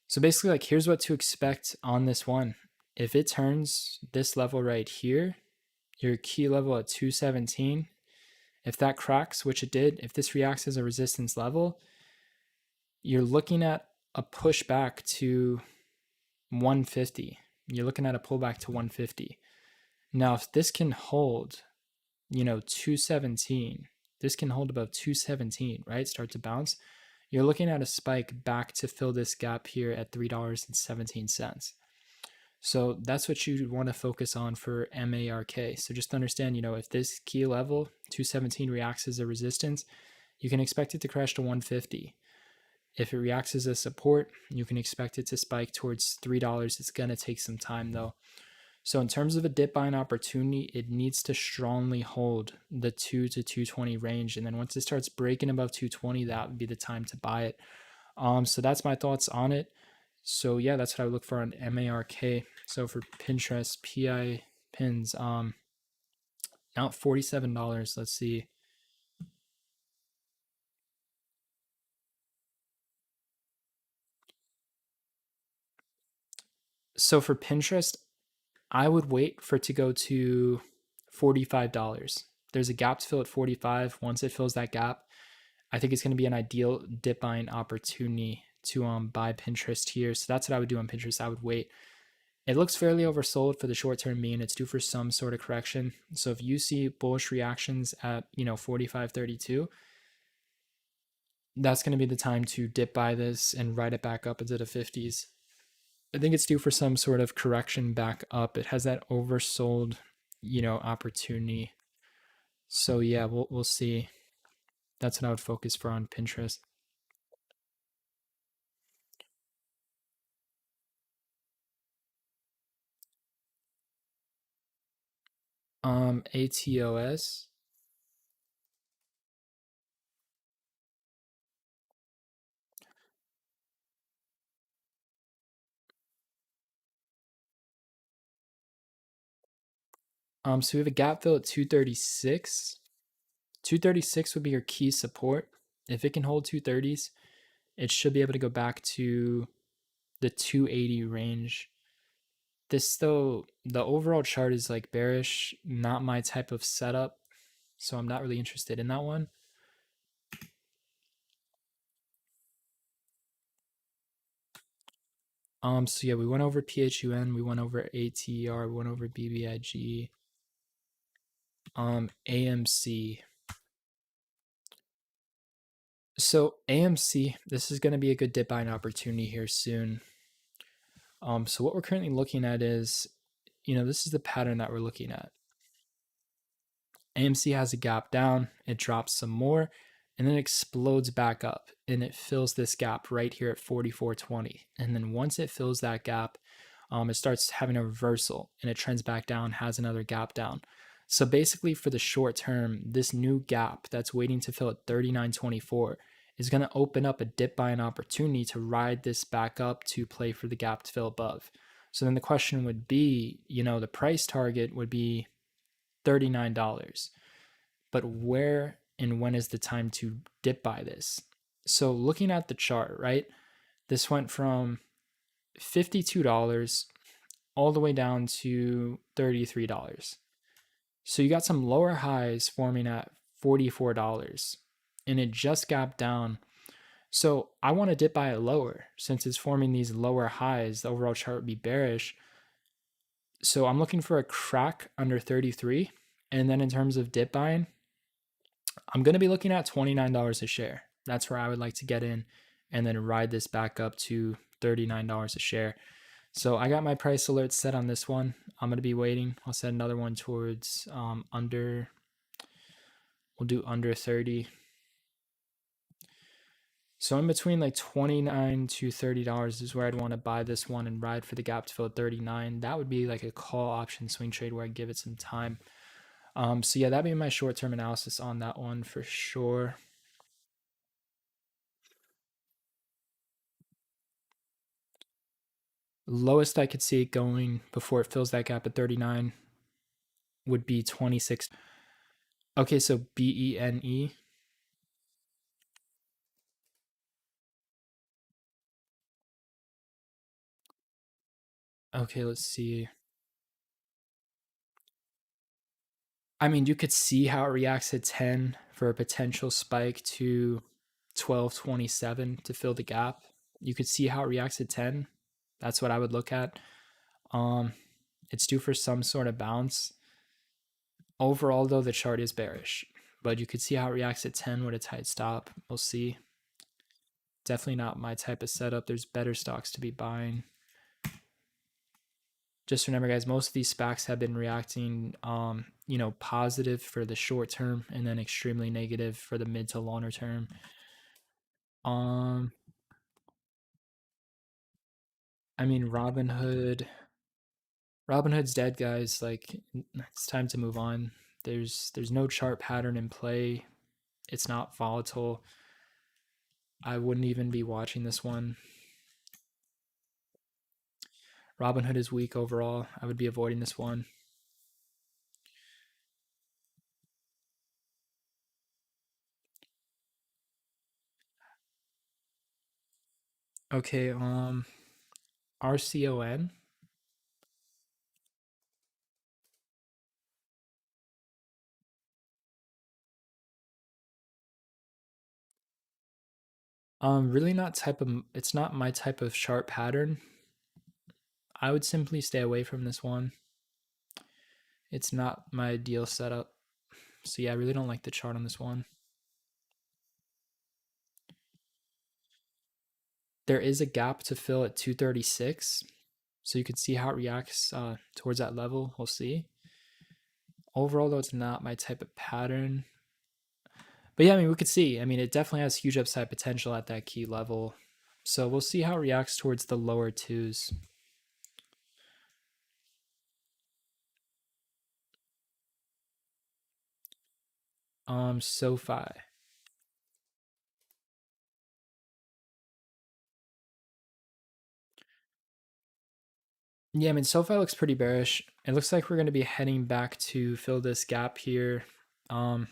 So basically, like, here's what to expect on this one. If it turns this level right here, your key level at 217, if that cracks, which it did, if this reacts as a resistance level, you're looking at a pushback to 150. You're looking at a pullback to 150. Now, if this can hold, 217, this can hold above 217, right? Start to bounce. You're looking at a spike back to fill this gap here at $3.17. So that's what you want to focus on for MARK. So just understand, if this key level, 217, reacts as a resistance, you can expect it to crash to 150. If it reacts as a support, you can expect it to spike towards $3. It's going to take some time though. So in terms of a dip buying opportunity, it needs to strongly hold the 2 to 220 range. And then once it starts breaking above 220, that would be the time to buy it. So that's my thoughts on it. So yeah, that's what I would look for on MARK. So for Pinterest, PI pins, now at $47. Let's see. So for Pinterest, I would wait for it to go to $45. There's a gap to fill at 45. Once it fills that gap, I think it's going to be an ideal dip buying opportunity to buy Pinterest here. So that's what I would do on Pinterest. I would wait. It looks fairly oversold for the short term mean. It's due for some sort of correction. So if you see bullish reactions at 45.32, that's going to be the time to dip buy this and ride it back up into the 50s. I think it's due for some sort of correction back up. It has that oversold, opportunity. So yeah, we'll see. That's what I would focus for on Pinterest. ATOS. So we have a gap fill at 236. 236 would be your key support. If it can hold 230s, it should be able to go back to the 280 range. This though, the overall chart is like bearish, not my type of setup, so I'm not really interested in that one. So yeah, we went over PHUN, we went over ATR, we went over BBIG, AMC. So AMC, this is going to be a good dip buying opportunity here soon. So what we're currently looking at is, this is the pattern that we're looking at. AMC has a gap down, it drops some more, and then explodes back up, and it fills this gap right here at 44.20. And then once it fills that gap, it starts having a reversal, and it trends back down, has another gap down. So basically, for the short term, this new gap that's waiting to fill at 39.24 is going to open up a dip buying opportunity to ride this back up to play for the gap to fill above. So then the question would be, the price target would be $39. But where and when is the time to dip buy this? So looking at the chart, right? This went from $52 all the way down to $33. So you got some lower highs forming at $44 and it just gapped down. So I want to dip buy it lower since it's forming these lower highs. The overall chart would be bearish. So I'm looking for a crack under 33. And then in terms of dip buying, I'm going to be looking at $29 a share. That's where I would like to get in and then ride this back up to $39 a share. So I got my price alert set on this one. I'm going to be waiting. I'll set another one towards we'll do under 30. So in between like $29 to $30 is where I'd want to buy this one and ride for the gap to fill at 39. That would be like a call option swing trade where I give it some time. So yeah, that'd be my short-term analysis on that one for sure. Lowest I could see it going before it fills that gap at 39 would be 26. Okay, so BENE. Okay, let's see. I mean, you could see how it reacts at 10 for a potential spike to 12.27 to fill the gap. You could see how it reacts at 10. That's what I would look at. It's due for some sort of bounce. Overall, though, the chart is bearish, but you could see how it reacts at 10 with a tight stop. We'll see. Definitely not my type of setup. There's better stocks to be buying. Just remember, guys, most of these SPACs have been reacting, positive for the short term and then extremely negative for the mid to longer term. I mean, Robinhood's dead, guys. Like, it's time to move on. There's no chart pattern in play. It's not volatile. I wouldn't even be watching this one. Robinhood is weak overall. I would be avoiding this one. Okay, RCON. Really not type of. It's not my type of sharp pattern. I would simply stay away from this one. It's not my ideal setup. So yeah, I really don't like the chart on this one. There is a gap to fill at 236. So you can see how it reacts towards that level. We'll see. Overall, though, it's not my type of pattern. But yeah, I mean, we could see. I mean, it definitely has huge upside potential at that key level. So we'll see how it reacts towards the lower twos. SoFi. Yeah, I mean, SoFi looks pretty bearish. It looks like we're going to be heading back to fill this gap here. Um,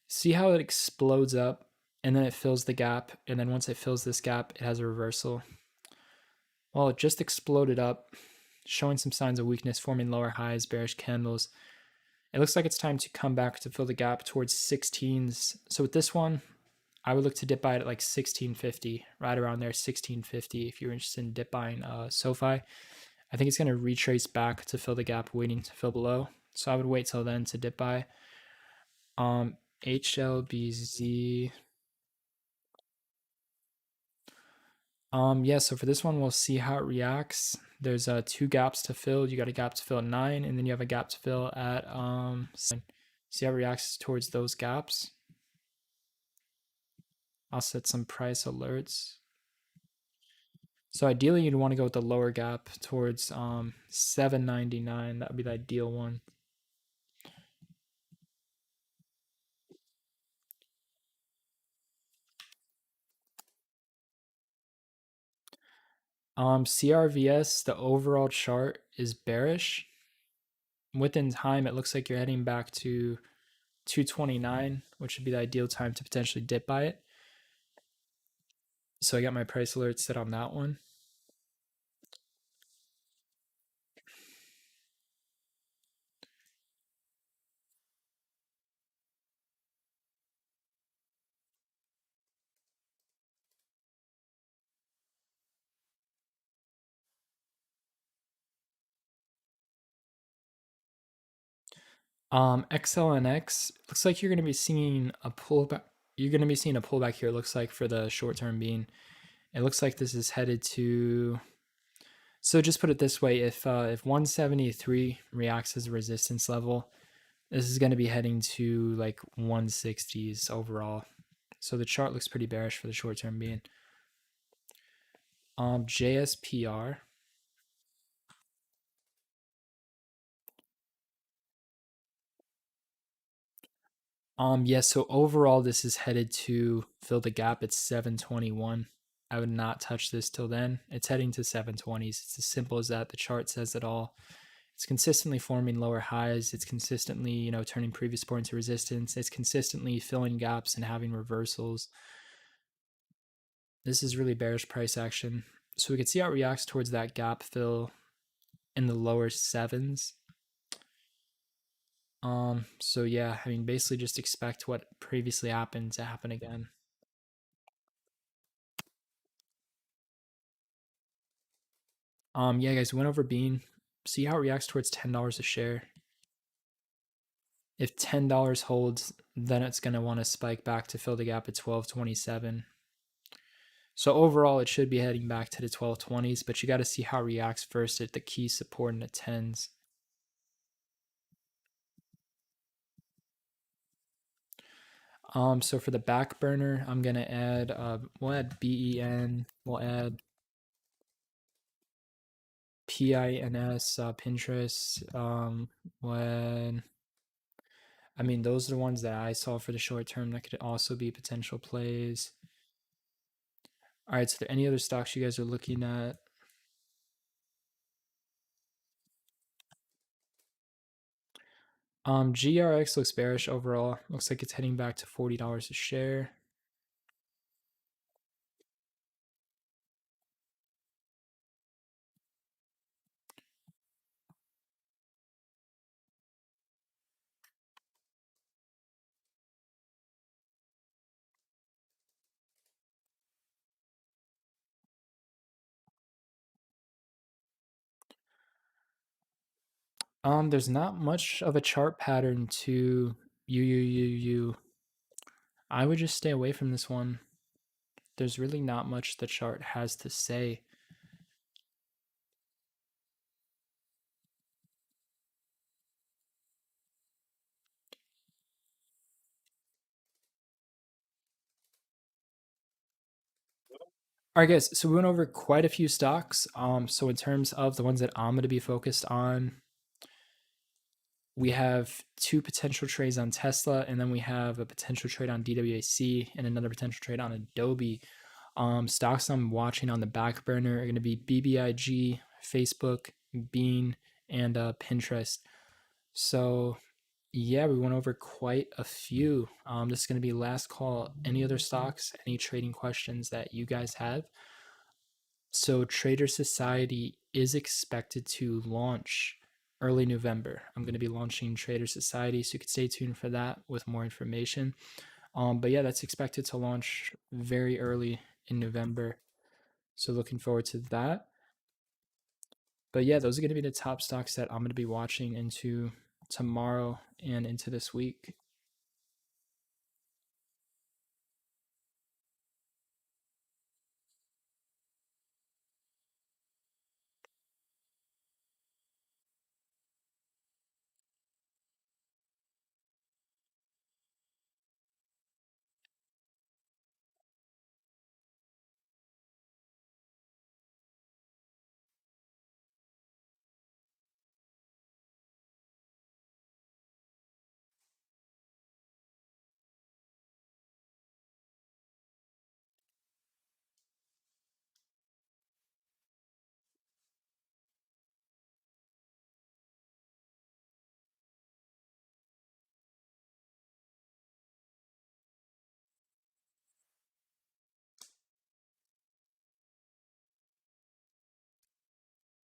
see how it explodes up and then it fills the gap. And then once it fills this gap, it has a reversal. Well, it just exploded up, showing some signs of weakness, forming lower highs, bearish candles. It looks like it's time to come back to fill the gap towards 16s. So with this one, I would look to dip buy it at like 1650, right around there, 1650 if you're interested in dip buying SoFi. I think it's going to retrace back to fill the gap, waiting to fill below. So I would wait till then to dip buy. HLBZ. Yeah, so for this one, we'll see how it reacts. There's two gaps to fill. You got a gap to fill at 9, and then you have a gap to fill at 7. See how it reacts towards those gaps. I'll set some price alerts. So ideally, you'd want to go with the lower gap towards 799. That would be the ideal one. CRVS, the overall chart is bearish. Within time, it looks like you're heading back to 229, which would be the ideal time to potentially dip by it. So I got my price alert set on that one. XLNX looks like you're going to be seeing a pullback. You're going to be seeing a pullback here. It looks like for the short term being. It looks like this is headed to. So just put it this way: if 173 reacts as a resistance level, this is going to be heading to like 160s overall. So the chart looks pretty bearish for the short term being. JSPR. Yeah, so overall this is headed to fill the gap at 721. I would not touch this till then. It's heading to 720s. It's as simple as that. The chart says it all. It's consistently forming lower highs. It's consistently, turning previous support into resistance. It's consistently filling gaps and having reversals. This is really bearish price action. So we can see how it reacts towards that gap fill in the lower sevens. So yeah, I mean, basically just expect what previously happened to happen again. Yeah, guys, went over BENE. See how it reacts towards $10 a share. If $10 holds, then it's gonna want to spike back to fill the gap at 1227. So overall, it should be heading back to the 1220s, but you got to see how it reacts first at the key support in the 10s. So for the back burner, I'm gonna add we'll add BEN, we'll add PINS, Pinterest. When I mean, those are the ones that I saw for the short term that could also be potential plays. All right, so are there any other stocks you guys are looking at? GRX looks bearish overall. Looks like it's heading back to $40 a share. There's not much of a chart pattern to you. I would just stay away from this one. There's really not much the chart has to say. All right, guys. So we went over quite a few stocks. So in terms of the ones that I'm going to be focused on, we have two potential trades on Tesla, and then we have a potential trade on DWAC and another potential trade on Adobe. Stocks I'm watching on the back burner are going to be BBIG, Facebook, BENE, and Pinterest. So yeah, we went over quite a few. This is going to be last call. Any other stocks, any trading questions that you guys have? So Trader Society is expected to launch early November. I'm going to be launching Trader Society, so you could stay tuned for that with more information. But yeah, that's expected to launch very early in November. So looking forward to that. But yeah, those are going to be the top stocks that I'm going to be watching into tomorrow and into this week.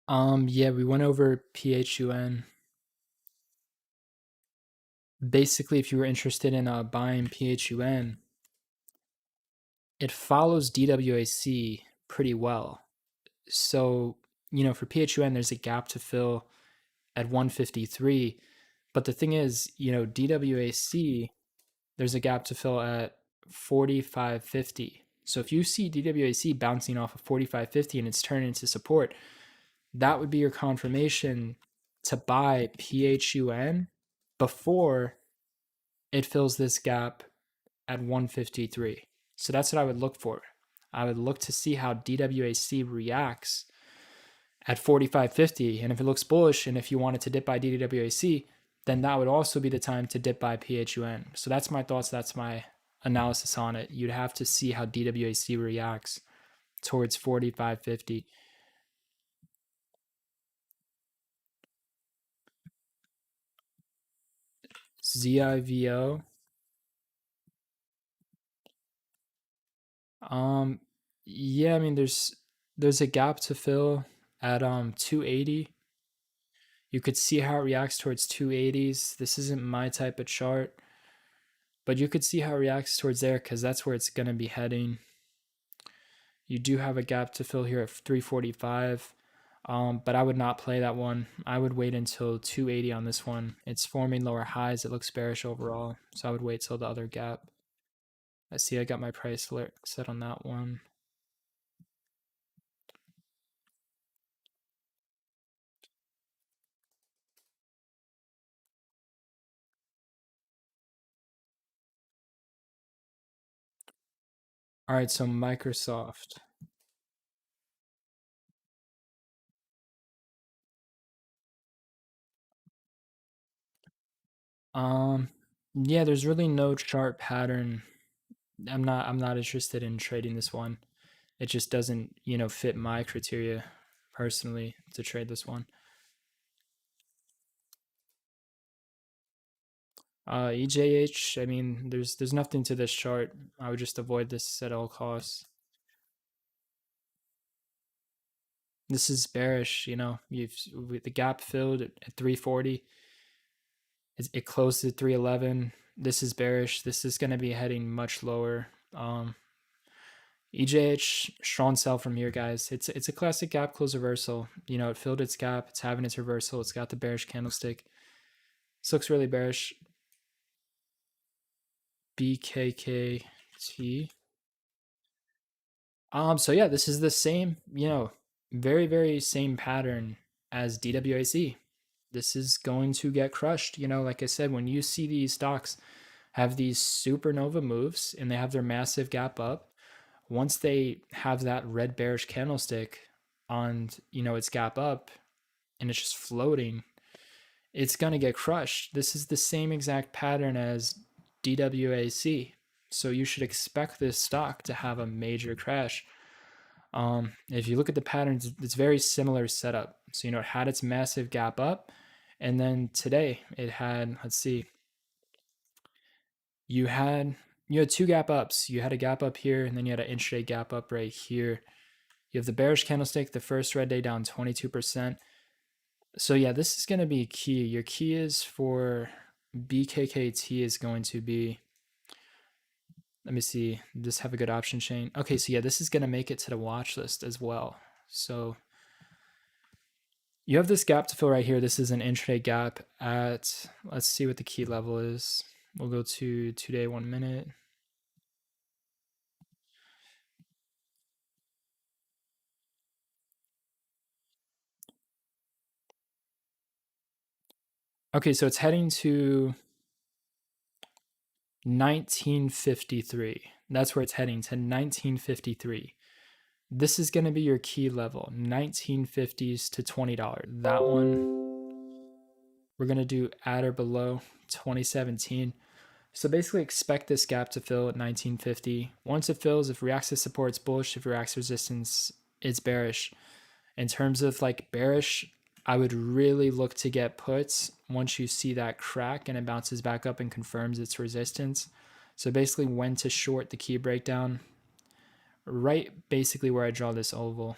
Yeah, we went over PHUN. Basically, if you were interested in buying PHUN, it follows DWAC pretty well. So, for PHUN, there's a gap to fill at 153. But the thing is, DWAC, there's a gap to fill at 45.50. So if you see DWAC bouncing off of 45.50 and it's turning into support, that would be your confirmation to buy PHUN before it fills this gap at 153. So that's what I would look for. I would look to see how DWAC reacts at 45.50. And if it looks bullish and if you wanted to dip by DWAC, then that would also be the time to dip by PHUN. So that's my thoughts. That's my analysis on it. You'd have to see how DWAC reacts towards 45.50. ZIVO. Um, yeah, I mean there's a gap to fill at 280. You could see how it reacts towards 280s. This isn't my type of chart, but you could see how it reacts towards there because that's where it's going to be heading. You do have a gap to fill here at 345, but I would not play that one. I would wait until 280 on this one. It's forming lower highs. It looks bearish overall, so I would wait till the other gap. I see I got my price alert set on that one. All right, so Microsoft. Um, yeah, there's really no chart pattern. I'm not interested in trading this one. It just doesn't, fit my criteria personally to trade this one. EJH, I mean, there's nothing to this chart. I would just avoid this at all costs. This is bearish, you've with the gap filled at 340. It closed at 311. This is bearish. This is going to be heading much lower. EJH strong sell from here, guys. It's a classic gap close reversal. You know, it filled its gap. It's having its reversal. It's got the bearish candlestick. This looks really bearish. BKKT. So yeah, this is the same, you know, very, very same pattern as DWAC. This is going to get crushed. You know, like I said, when you see these stocks have these supernova moves and they have their massive gap up, once they have that red bearish candlestick on, you know, its gap up and it's just floating, it's going to get crushed. This is the same exact pattern as DWAC. So you should expect this stock to have a major crash. If you look at the patterns, it's very similar setup. So, you know, it had its massive gap up. And then today it had, let's see, you had two gap ups. You had a gap up here, and then you had an intraday gap up right here. You have the bearish candlestick, the first red day down 22%. So yeah, this is going to be key. Your key is for BKKT is going to be, let me see, just have a good option chain. Okay, so yeah, this is going to make it to the watch list as well. So you have this gap to fill right here. This is an intraday gap at, let's see what the key level is. We'll go to 2-day, 1 minute. Okay, so it's heading to 1953. That's where it's heading, to 1953. This is going to be your key level, 1950s to $20. That one, we're going to do at or below 2017. So basically expect this gap to fill at 1950. Once it fills, if it reacts to support, it's bullish. If it reacts to resistance, it's bearish. In terms of like bearish, I would really look to get puts once you see that crack and it bounces back up and confirms its resistance. So basically when to short the key breakdown, right basically where I draw this oval.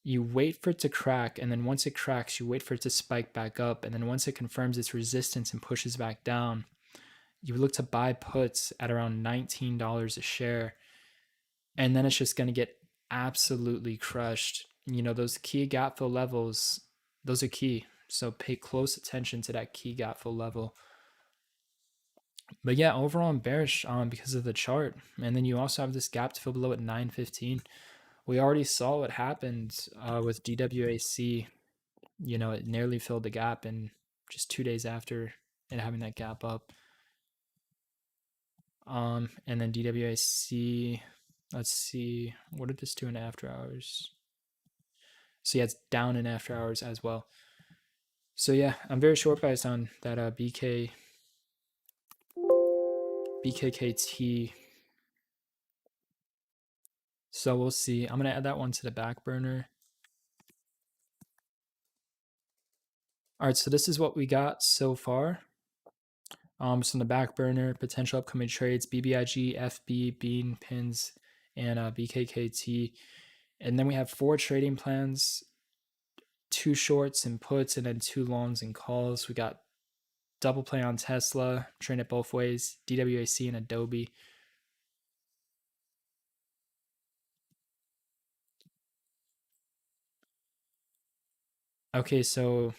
You wait for it to crack, and then once it cracks, you wait for it to spike back up, and then once it confirms its resistance and pushes back down, you look to buy puts at around $19 a share, and then it's just going to get absolutely crushed. You know, those key gap fill levels, those are key. So pay close attention to that key gap fill level. But yeah, overall I'm bearish because of the chart. And then you also have this gap to fill below at 915. We already saw what happened with DWAC. You know, it nearly filled the gap in just 2 days after it having that gap up. And then DWAC, let's see, what did this do in after hours? So yeah, it's down in after hours as well. So yeah, I'm very short priced on that BKKT. So we'll see. I'm gonna add that one to the back burner. All right, so this is what we got so far. So on the back burner, potential upcoming trades: BBIG, FB, BENE, pins, and BKKT. And then we have 4 trading plans, 2 shorts and puts, and then 2 longs and calls. We got double play on Tesla, trade it both ways, DWAC and Adobe. Okay, so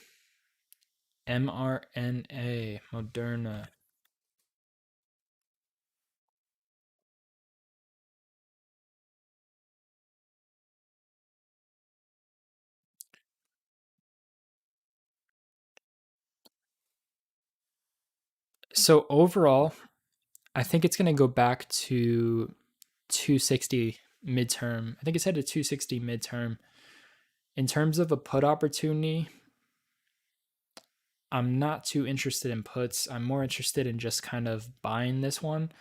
mRNA, Moderna. So overall, I think it's going to go back to 260 midterm. I think it's headed to 260 midterm. In terms of a put opportunity, I'm not too interested in puts. I'm more interested in just kind of buying this one.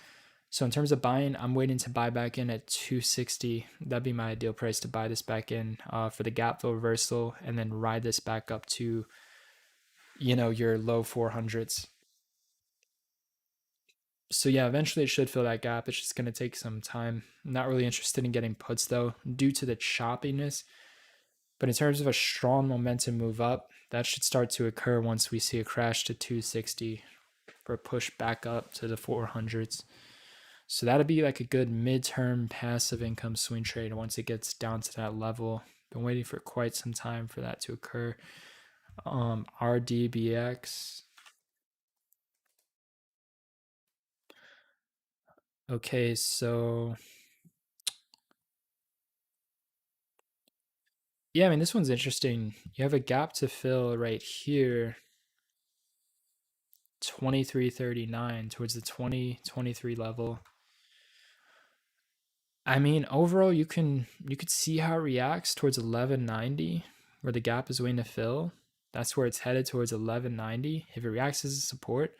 So in terms of buying, I'm waiting to buy back in at 260. That'd be my ideal price to buy this back in for the gap fill reversal, and then ride this back up to, you know, your low 400s. So yeah, eventually it should fill that gap. It's just going to take some time. I'm not really interested in getting puts though, due to the choppiness. But in terms of a strong momentum move up, that should start to occur once we see a crash to 260 or a push back up to the 400s. So that'd be like a good midterm passive income swing trade once it gets down to that level. Been waiting for quite some time for that to occur. RDBX. Okay, so yeah, I mean, this one's interesting. You have a gap to fill right here, 2339 towards the 2023 level. I mean, overall, you could see how it reacts towards 1190, where the gap is waiting to fill. That's where it's headed towards 1190. If it reacts as a support,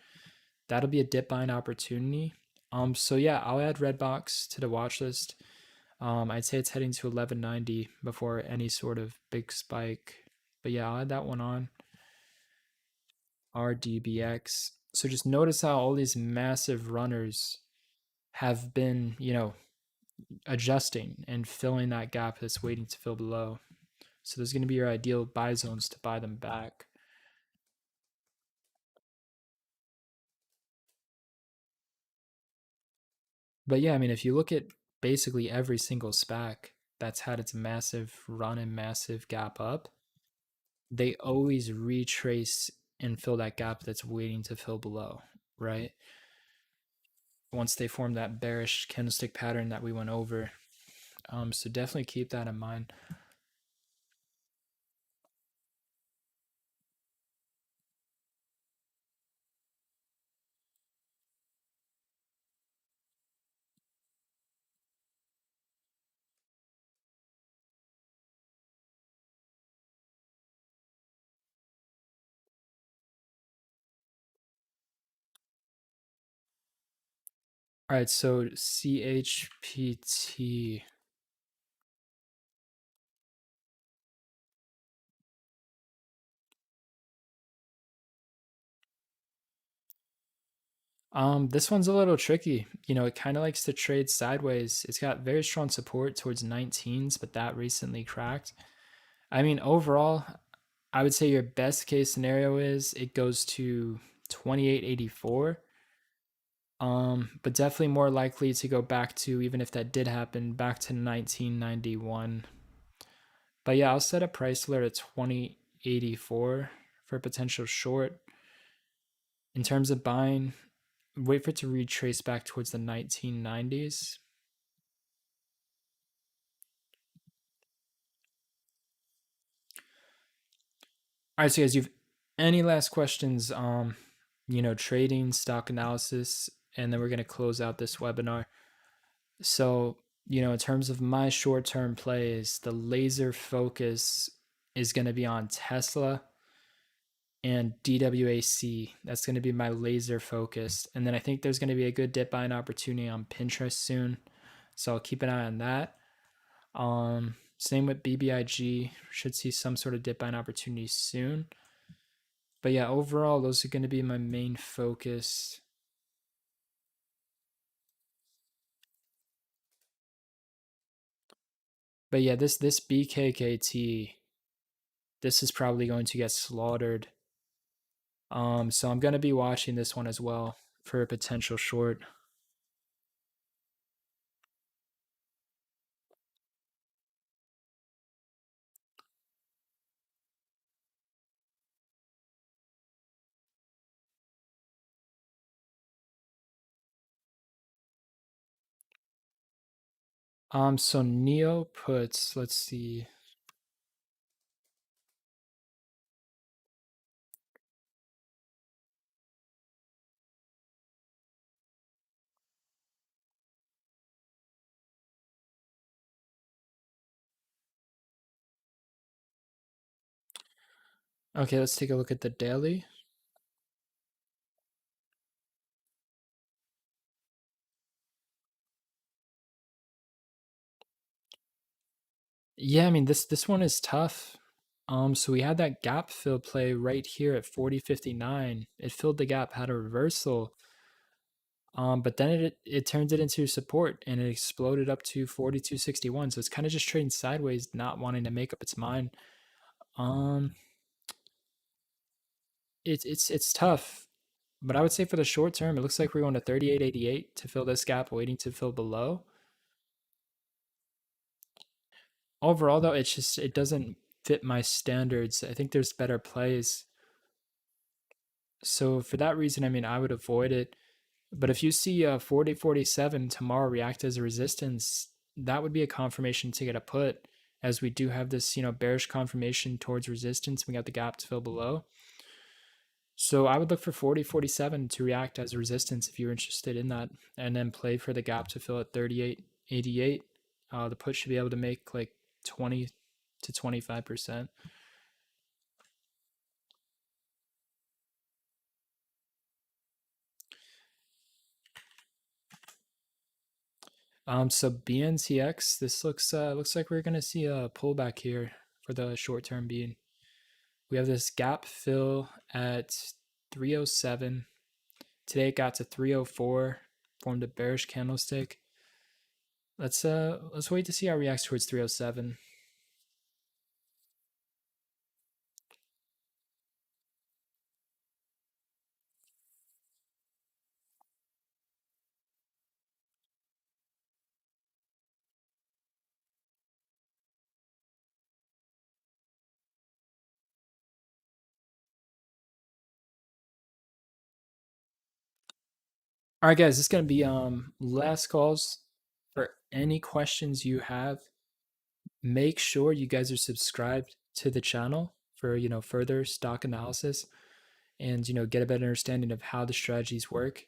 that'll be a dip buying opportunity. So yeah, I'll add Redbox to the watch list. I'd say it's heading to 1190 before any sort of big spike. But yeah, I'll add that one on. RDBX. So just notice how all these massive runners have been, adjusting and filling that gap that's waiting to fill below. So there's going to be your ideal buy zones to buy them back. But yeah, I mean, if you look at basically every single SPAC that's had its massive run and massive gap up, they always retrace and fill that gap that's waiting to fill below, right? Once they form that bearish candlestick pattern that we went over. So definitely keep that in mind. All right, so CHPT. This one's a little tricky. It kind of likes to trade sideways. It's got very strong support towards 19s, but that recently cracked. I mean, overall, I would say your best case scenario is it goes to 2884. But definitely more likely to go back to, even if that did happen, back to 1991. But yeah, I'll set a price alert at 2084 for a potential short. In terms of buying, wait for it to retrace back towards the 1990s. All right, so guys, you've any last questions? Trading, stock analysis, and then we're gonna close out this webinar. So, in terms of my short-term plays, the laser focus is gonna be on Tesla and DWAC. That's gonna be my laser focus, and then I think there's gonna be a good dip buying opportunity on Pinterest soon, so I'll keep an eye on that. Same with BBIG. Should see some sort of dip buying opportunity soon. But yeah, overall, those are going to be my main focus. But yeah, this BKKT, this is probably going to get slaughtered. So I'm going to be watching this one as well for a potential short. So Neo puts, let's see. Okay, let's take a look at the daily. Yeah, I mean this one is tough. So we had that gap fill play right here at 40.59. It filled the gap, had a reversal. But then it turned it into support and it exploded up to 42.61. So it's kind of just trading sideways, not wanting to make up its mind. It's tough, But I would say for the short term, it looks like we're going to 38.88 to fill this gap, waiting to fill below. Overall, though, it doesn't fit my standards. I think there's better plays. So for that reason, I mean, I would avoid it. But if you see 40.47 tomorrow react as a resistance, that would be a confirmation to get a put, as we do have this, bearish confirmation towards resistance. We got the gap to fill below. So I would look for 40.47 to react as a resistance if you're interested in that, and then play for the gap to fill at 38.88. The put should be able to make like 20 to 25%. So BNTX, this looks like we're gonna see a pullback here for the short term bean. We have this gap fill at 307. Today it got to 304, formed a bearish candlestick. Let's wait to see how it reacts towards 307. All right, guys, this is gonna be last calls. For any questions you have, make sure you guys are subscribed to the channel for further stock analysis and get a better understanding of how the strategies work.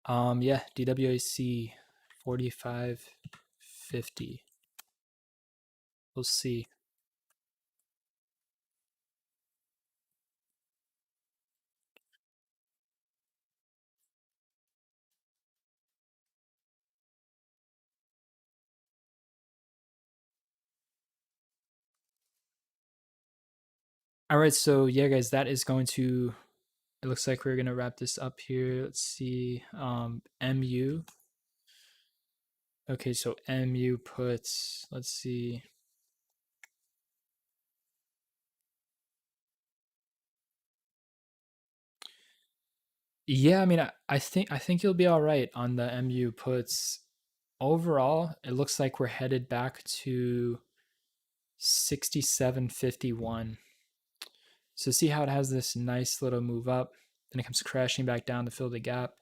Yeah, DWAC 45.50. We'll see. All right, so yeah, guys, that is going to. It looks like we're gonna wrap this up here. Let's see. MU. Okay, so MU puts. Let's see. Yeah, I mean, I think you'll be all right on the MU puts. Overall, it looks like we're headed back to 67.51. So see how it has this nice little move up, then it comes crashing back down to fill the gap.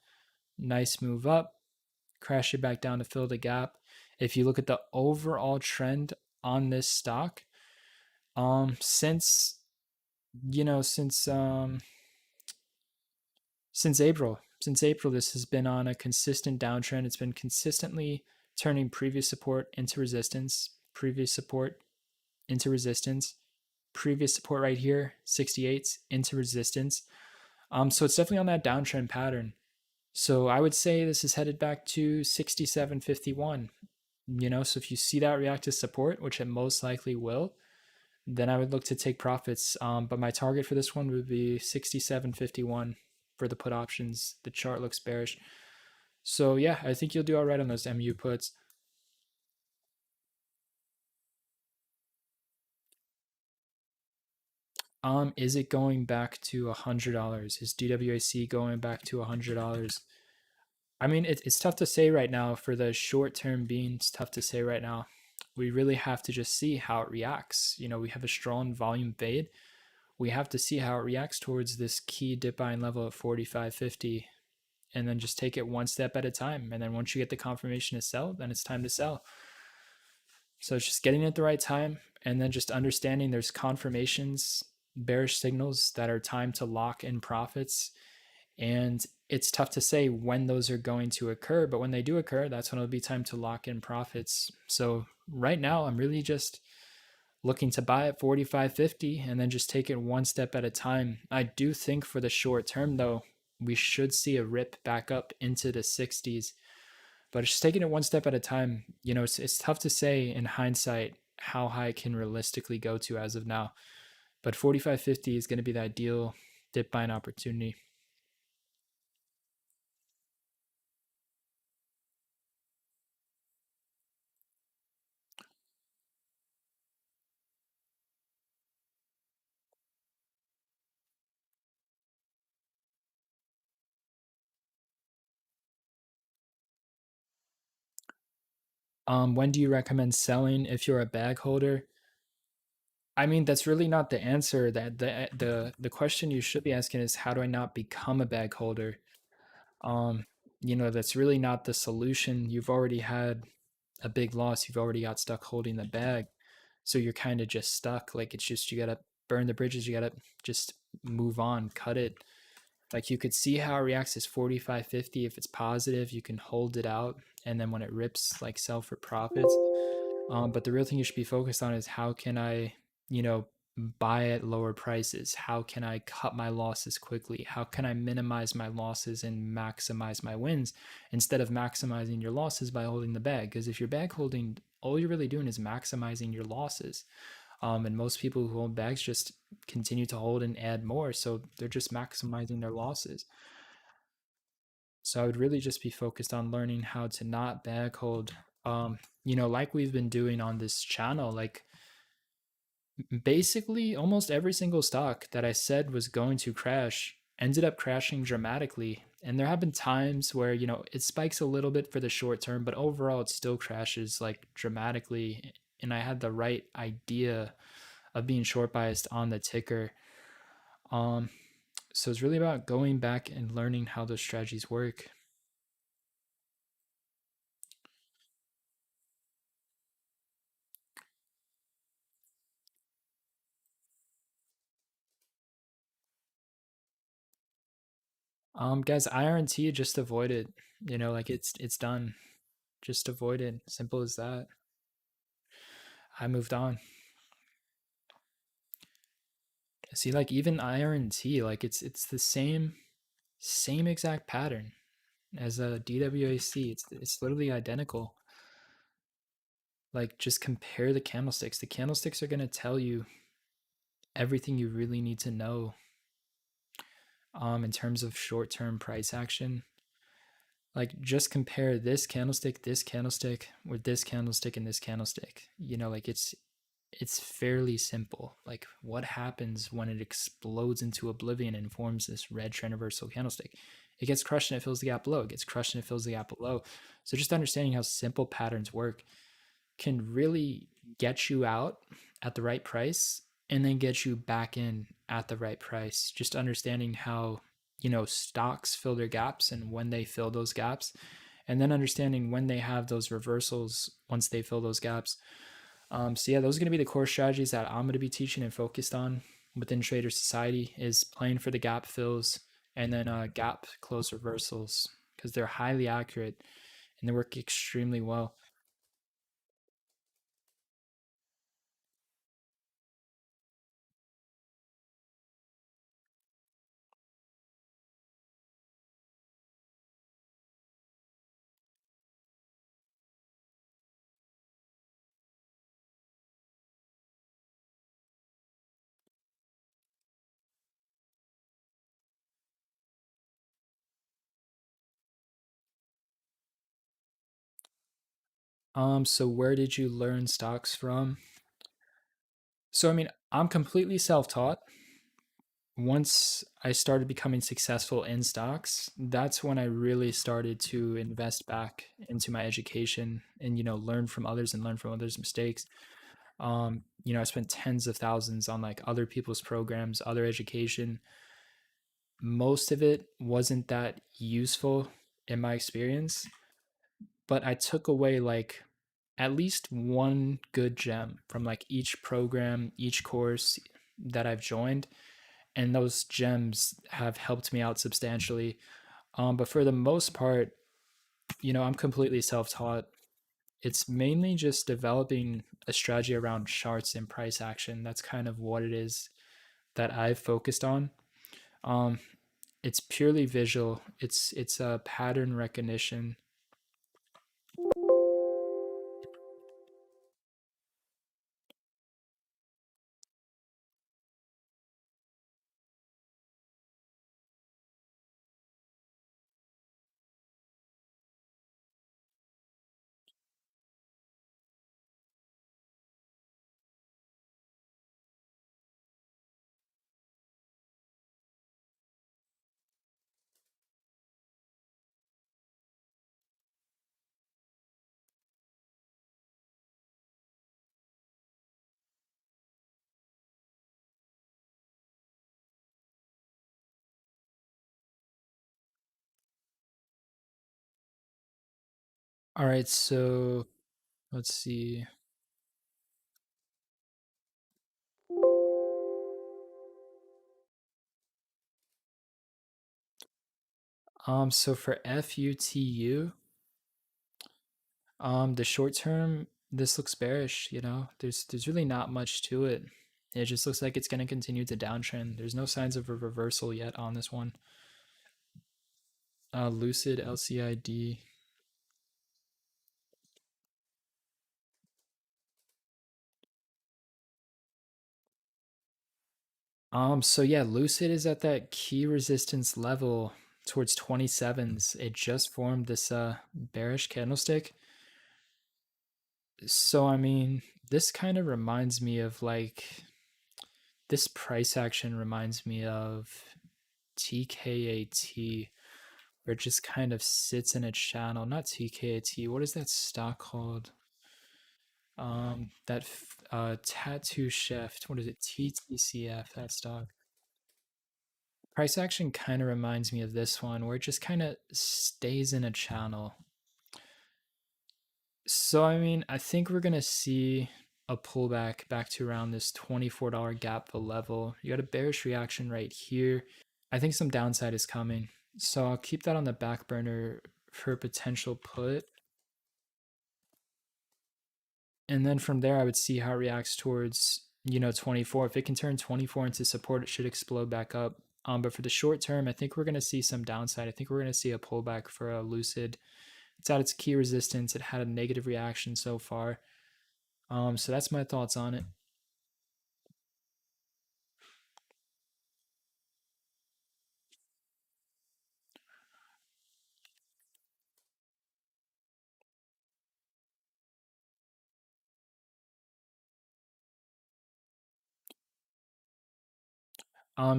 Nice move up, crash it back down to fill the gap. If you look at the overall trend on this stock, since you know since April, this has been on a consistent downtrend. It's been consistently turning previous support into resistance, previous support into resistance, previous support right here, 68s into resistance. So it's definitely on that downtrend pattern. So I would say this is headed back to 67.51. So if you see that react to support, which it most likely will, then I would look to take profits. But my target for this one would be 67.51 for the put options. The chart looks bearish. So yeah, I think you'll do all right on those MU puts. Is it going back to $100? Is DWAC going back to $100? I mean, it's tough to say right now for the short term being. It's tough to say right now. We really have to just see how it reacts. We have a strong volume fade. We have to see how it reacts towards this key dip buying level of 45.50, and then just take it one step at a time. And then once you get the confirmation to sell, then it's time to sell. So it's just getting it at the right time, and then just understanding there's confirmations, bearish signals that are time to lock in profits. And it's tough to say when those are going to occur, but when they do occur, that's when it'll be time to lock in profits. So right now I'm really just looking to buy at 45.50 and then just take it one step at a time. I do think for the short term though, we should see a rip back up into the 60s, but it's just taking it one step at a time. It's tough to say in hindsight how high it can realistically go to as of now, but 45.50 is going to be the ideal dip buying opportunity. When do you recommend selling if you're a bag holder? I mean, that's really not the answer. That the question you should be asking is how do I not become a bag holder? Um, that's really not the solution. You've already had a big loss. You've already got stuck holding the bag. So you're kind of just stuck. Like it's just you gotta burn the bridges, you gotta just move on, cut it. Like you could see how it reacts as 45.50. If it's positive, you can hold it out, and then when it rips, like sell for profits. But the real thing you should be focused on is how can I, you know, buy at lower prices? How can I cut my losses quickly? How can I minimize my losses and maximize my wins instead of maximizing your losses by holding the bag? Because if you're bag holding, all you're really doing is maximizing your losses. And most people who hold bags just continue to hold and add more. So they're just maximizing their losses. So I would really just be focused on learning how to not bag hold. Like we've been doing on this channel, like basically almost every single stock that I said was going to crash ended up crashing dramatically. And there have been times where, it spikes a little bit for the short term, but overall it still crashes like dramatically. And I had the right idea of being short biased on the ticker. Um, so it's really about going back and learning how those strategies work. Guys, IRNT, just avoid it. Like it's done. Just avoid it. Simple as that. I moved on. See, like even IRNT, like it's the same exact pattern as a DWAC. It's literally identical. Like just compare the candlesticks. The candlesticks are gonna tell you everything you really need to know in terms of short-term price action. Like just compare this candlestick with this candlestick and this candlestick. Like it's fairly simple. Like what happens when it explodes into oblivion and forms this red trend reversal candlestick? It gets crushed and it fills the gap below. It gets crushed and it fills the gap below. So just understanding how simple patterns work can really get you out at the right price and then get you back in at the right price. Just understanding how, stocks fill their gaps and when they fill those gaps, and then understanding when they have those reversals once they fill those gaps. So yeah, those are going to be the core strategies that I'm going to be teaching and focused on within Trader Society is playing for the gap fills and then gap close reversals because they're highly accurate and they work extremely well. So where did you learn stocks from? So I mean, I'm completely self-taught. Once I started becoming successful in stocks, that's when I really started to invest back into my education and learn from others and learn from others' mistakes. I spent tens of thousands on like other people's programs, other education. Most of it wasn't that useful in my experience, but I took away like at least one good gem from like each program, each course that I've joined, and those gems have helped me out substantially. But for the most part, I'm completely self-taught. It's mainly just developing a strategy around charts and price action. That's kind of what it is that I've focused on. Um, it's purely visual. It's a pattern recognition. All right, so let's see. So for FUTU, the short term, this looks bearish. There's really not much to it. It just looks like it's going to continue to downtrend. There's no signs of a reversal yet on this one. Lucid LCID. So yeah, Lucid is at that key resistance level towards 27s. It just formed this bearish candlestick. So I mean, this kind of reminds me of like this price action reminds me of TKAT, where it just kind of sits in a channel. Not TKAT. What is that stock called? Tattoo Shift. What is it? TTCF. That stock. Price action kind of reminds me of this one, where it just kind of stays in a channel. So I mean, I think we're gonna see a pullback back to around this $24 gap fill level. You got a bearish reaction right here. I think some downside is coming. So I'll keep that on the back burner for potential put. And then from there, I would see how it reacts towards, 24. If it can turn 24 into support, it should explode back up. But for the short term, I think we're going to see some downside. I think we're going to see a pullback for a Lucid. It's at its key resistance. It had a negative reaction so far. So that's my thoughts on it.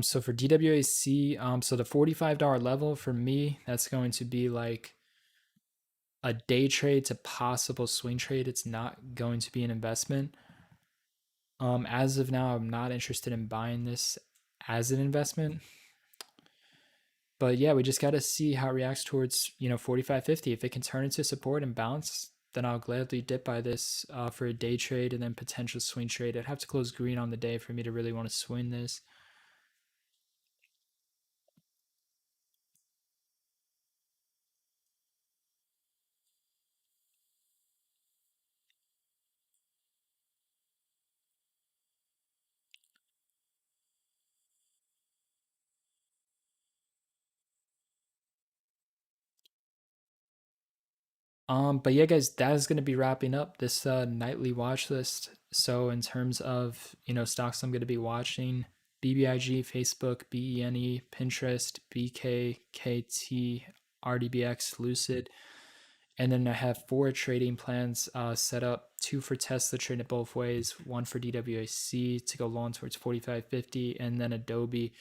So for DWAC, so the $45 level for me, that's going to be like a day trade to possible swing trade. It's not going to be an investment. As of now, I'm not interested in buying this as an investment. But yeah, we just got to see how it reacts towards 45.50. If it can turn into support and bounce, then I'll gladly dip by this for a day trade and then potential swing trade. I'd have to close green on the day for me to really want to swing this. But yeah, guys, that is going to be wrapping up this nightly watch list. So in terms of stocks I'm going to be watching, BBIG, Facebook, BENE, Pinterest, BK, KT, RDBX, Lucid, and then I have 4 trading plans set up: 2 for Tesla trading it both ways, 1 for DWAC to go long towards 45.50, and then Adobe.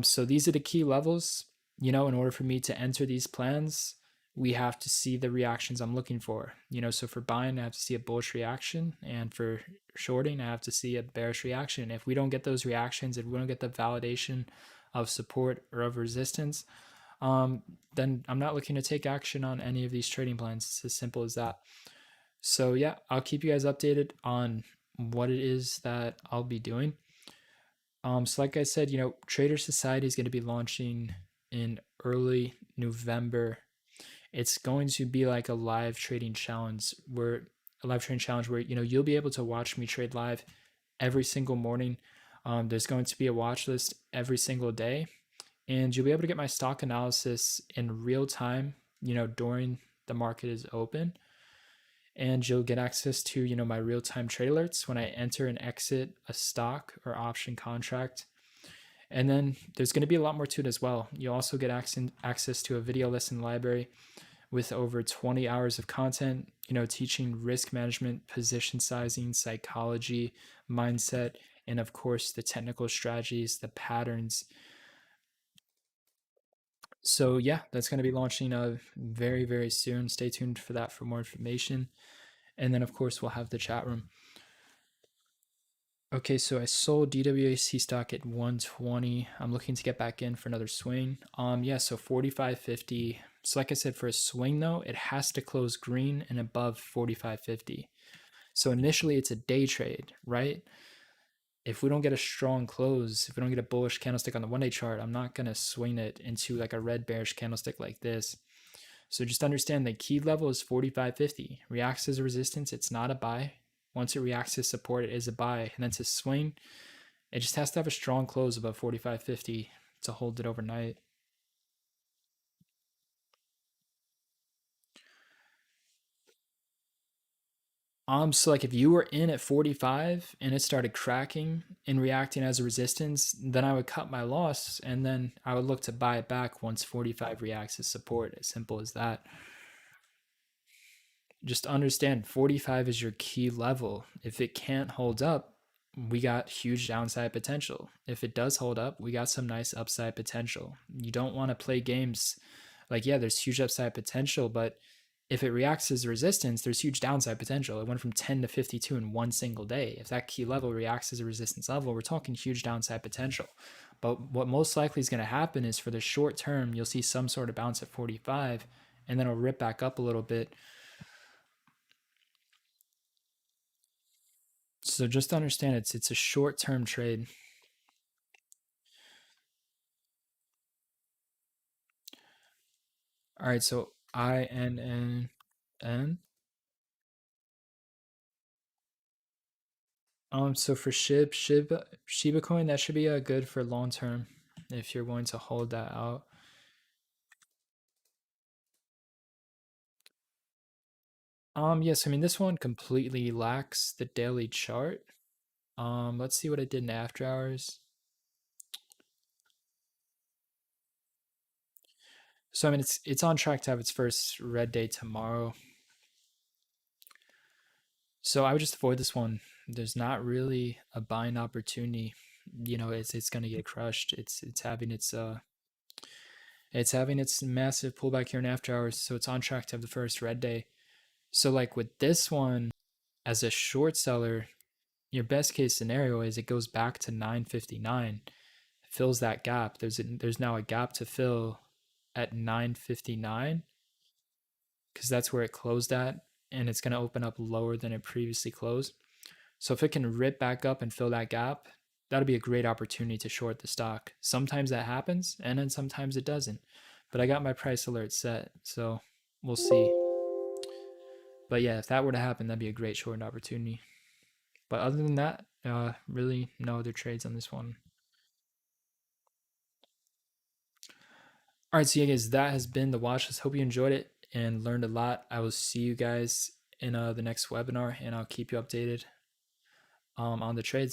So these are the key levels. In order for me to enter these plans, we have to see the reactions I'm looking for. So for buying, I have to see a bullish reaction, and for shorting, I have to see a bearish reaction. If we don't get those reactions, if we don't get the validation of support or of resistance, then I'm not looking to take action on any of these trading plans. It's as simple as that. So yeah, I'll keep you guys updated on what it is that I'll be doing. So like I said, Trader Society is going to be launching in early November, It's going to be like a live trading challenge where you'll be able to watch me trade live every single morning. There's going to be a watch list every single day, and you'll be able to get my stock analysis in real time, during the market is open. And you'll get access to, my real-time trade alerts when I enter and exit a stock or option contract. And then there's going to be a lot more to it as well. You'll also get access to a video lesson library with over 20 hours of content, teaching risk management, position sizing, psychology, mindset, and of course the technical strategies, the patterns. So yeah, that's going to be launching very, very soon. Stay tuned for that for more information. And then of course we'll have the chat room. Okay, so I sold DWAC stock at 120. I'm looking to get back in for another swing. Yeah, so 45.50. So like I said, for a swing though, it has to close green and above 45.50. So initially it's a day trade, right? If we don't get a strong close, if we don't get a bullish candlestick on the 1-day chart, I'm not going to swing it into like a red bearish candlestick like this. So just understand the key level is 45.50. Reacts as a resistance, it's not a buy. Once it reacts to support, it is a buy. And then to swing, it just has to have a strong close above 45.50 to hold it overnight. So like if you were in at 45 and it started cracking and reacting as a resistance, then I would cut my loss and then I would look to buy it back once 45 reacts as support. As simple as that. Just understand 45 is your key level. If it can't hold up, we got huge downside potential. If it does hold up, we got some nice upside potential. You don't want to play games like, yeah, there's huge upside potential, but if it reacts as resistance, there's huge downside potential. It went from 10 to 52 in one single day. If that key level reacts as a resistance level, we're talking huge downside potential. But what most likely is going to happen is for the short term, you'll see some sort of bounce at 45, and then it'll rip back up a little bit. So just understand it's a short term trade. All right, so INNN. So for Shiba coin, that should be good for long term if you're going to hold that out. Yes, I mean this one completely lacks the daily chart. Let's see what I did in after hours. So I mean it's on track to have its first red day tomorrow. So I would just avoid this one. There's not really a buying opportunity. It's gonna get crushed. It's having its massive pullback here in after hours, so it's on track to have the first red day. So like with this one, as a short seller, your best case scenario is it goes back to 959, fills that gap. There's now a gap to fill at 959 because that's where it closed at, and it's going to open up lower than it previously closed. So if it can rip back up and fill that gap, that'll be a great opportunity to short the stock. Sometimes that happens, and then sometimes it doesn't. But I got my price alert set, so we'll see. But yeah, if that were to happen, that'd be a great short opportunity. But other than that, really no other trades on this one. All right, so yeah, guys, that has been the watch list. Hope you enjoyed it and learned a lot. I will see you guys in the next webinar, and I'll keep you updated on the trades.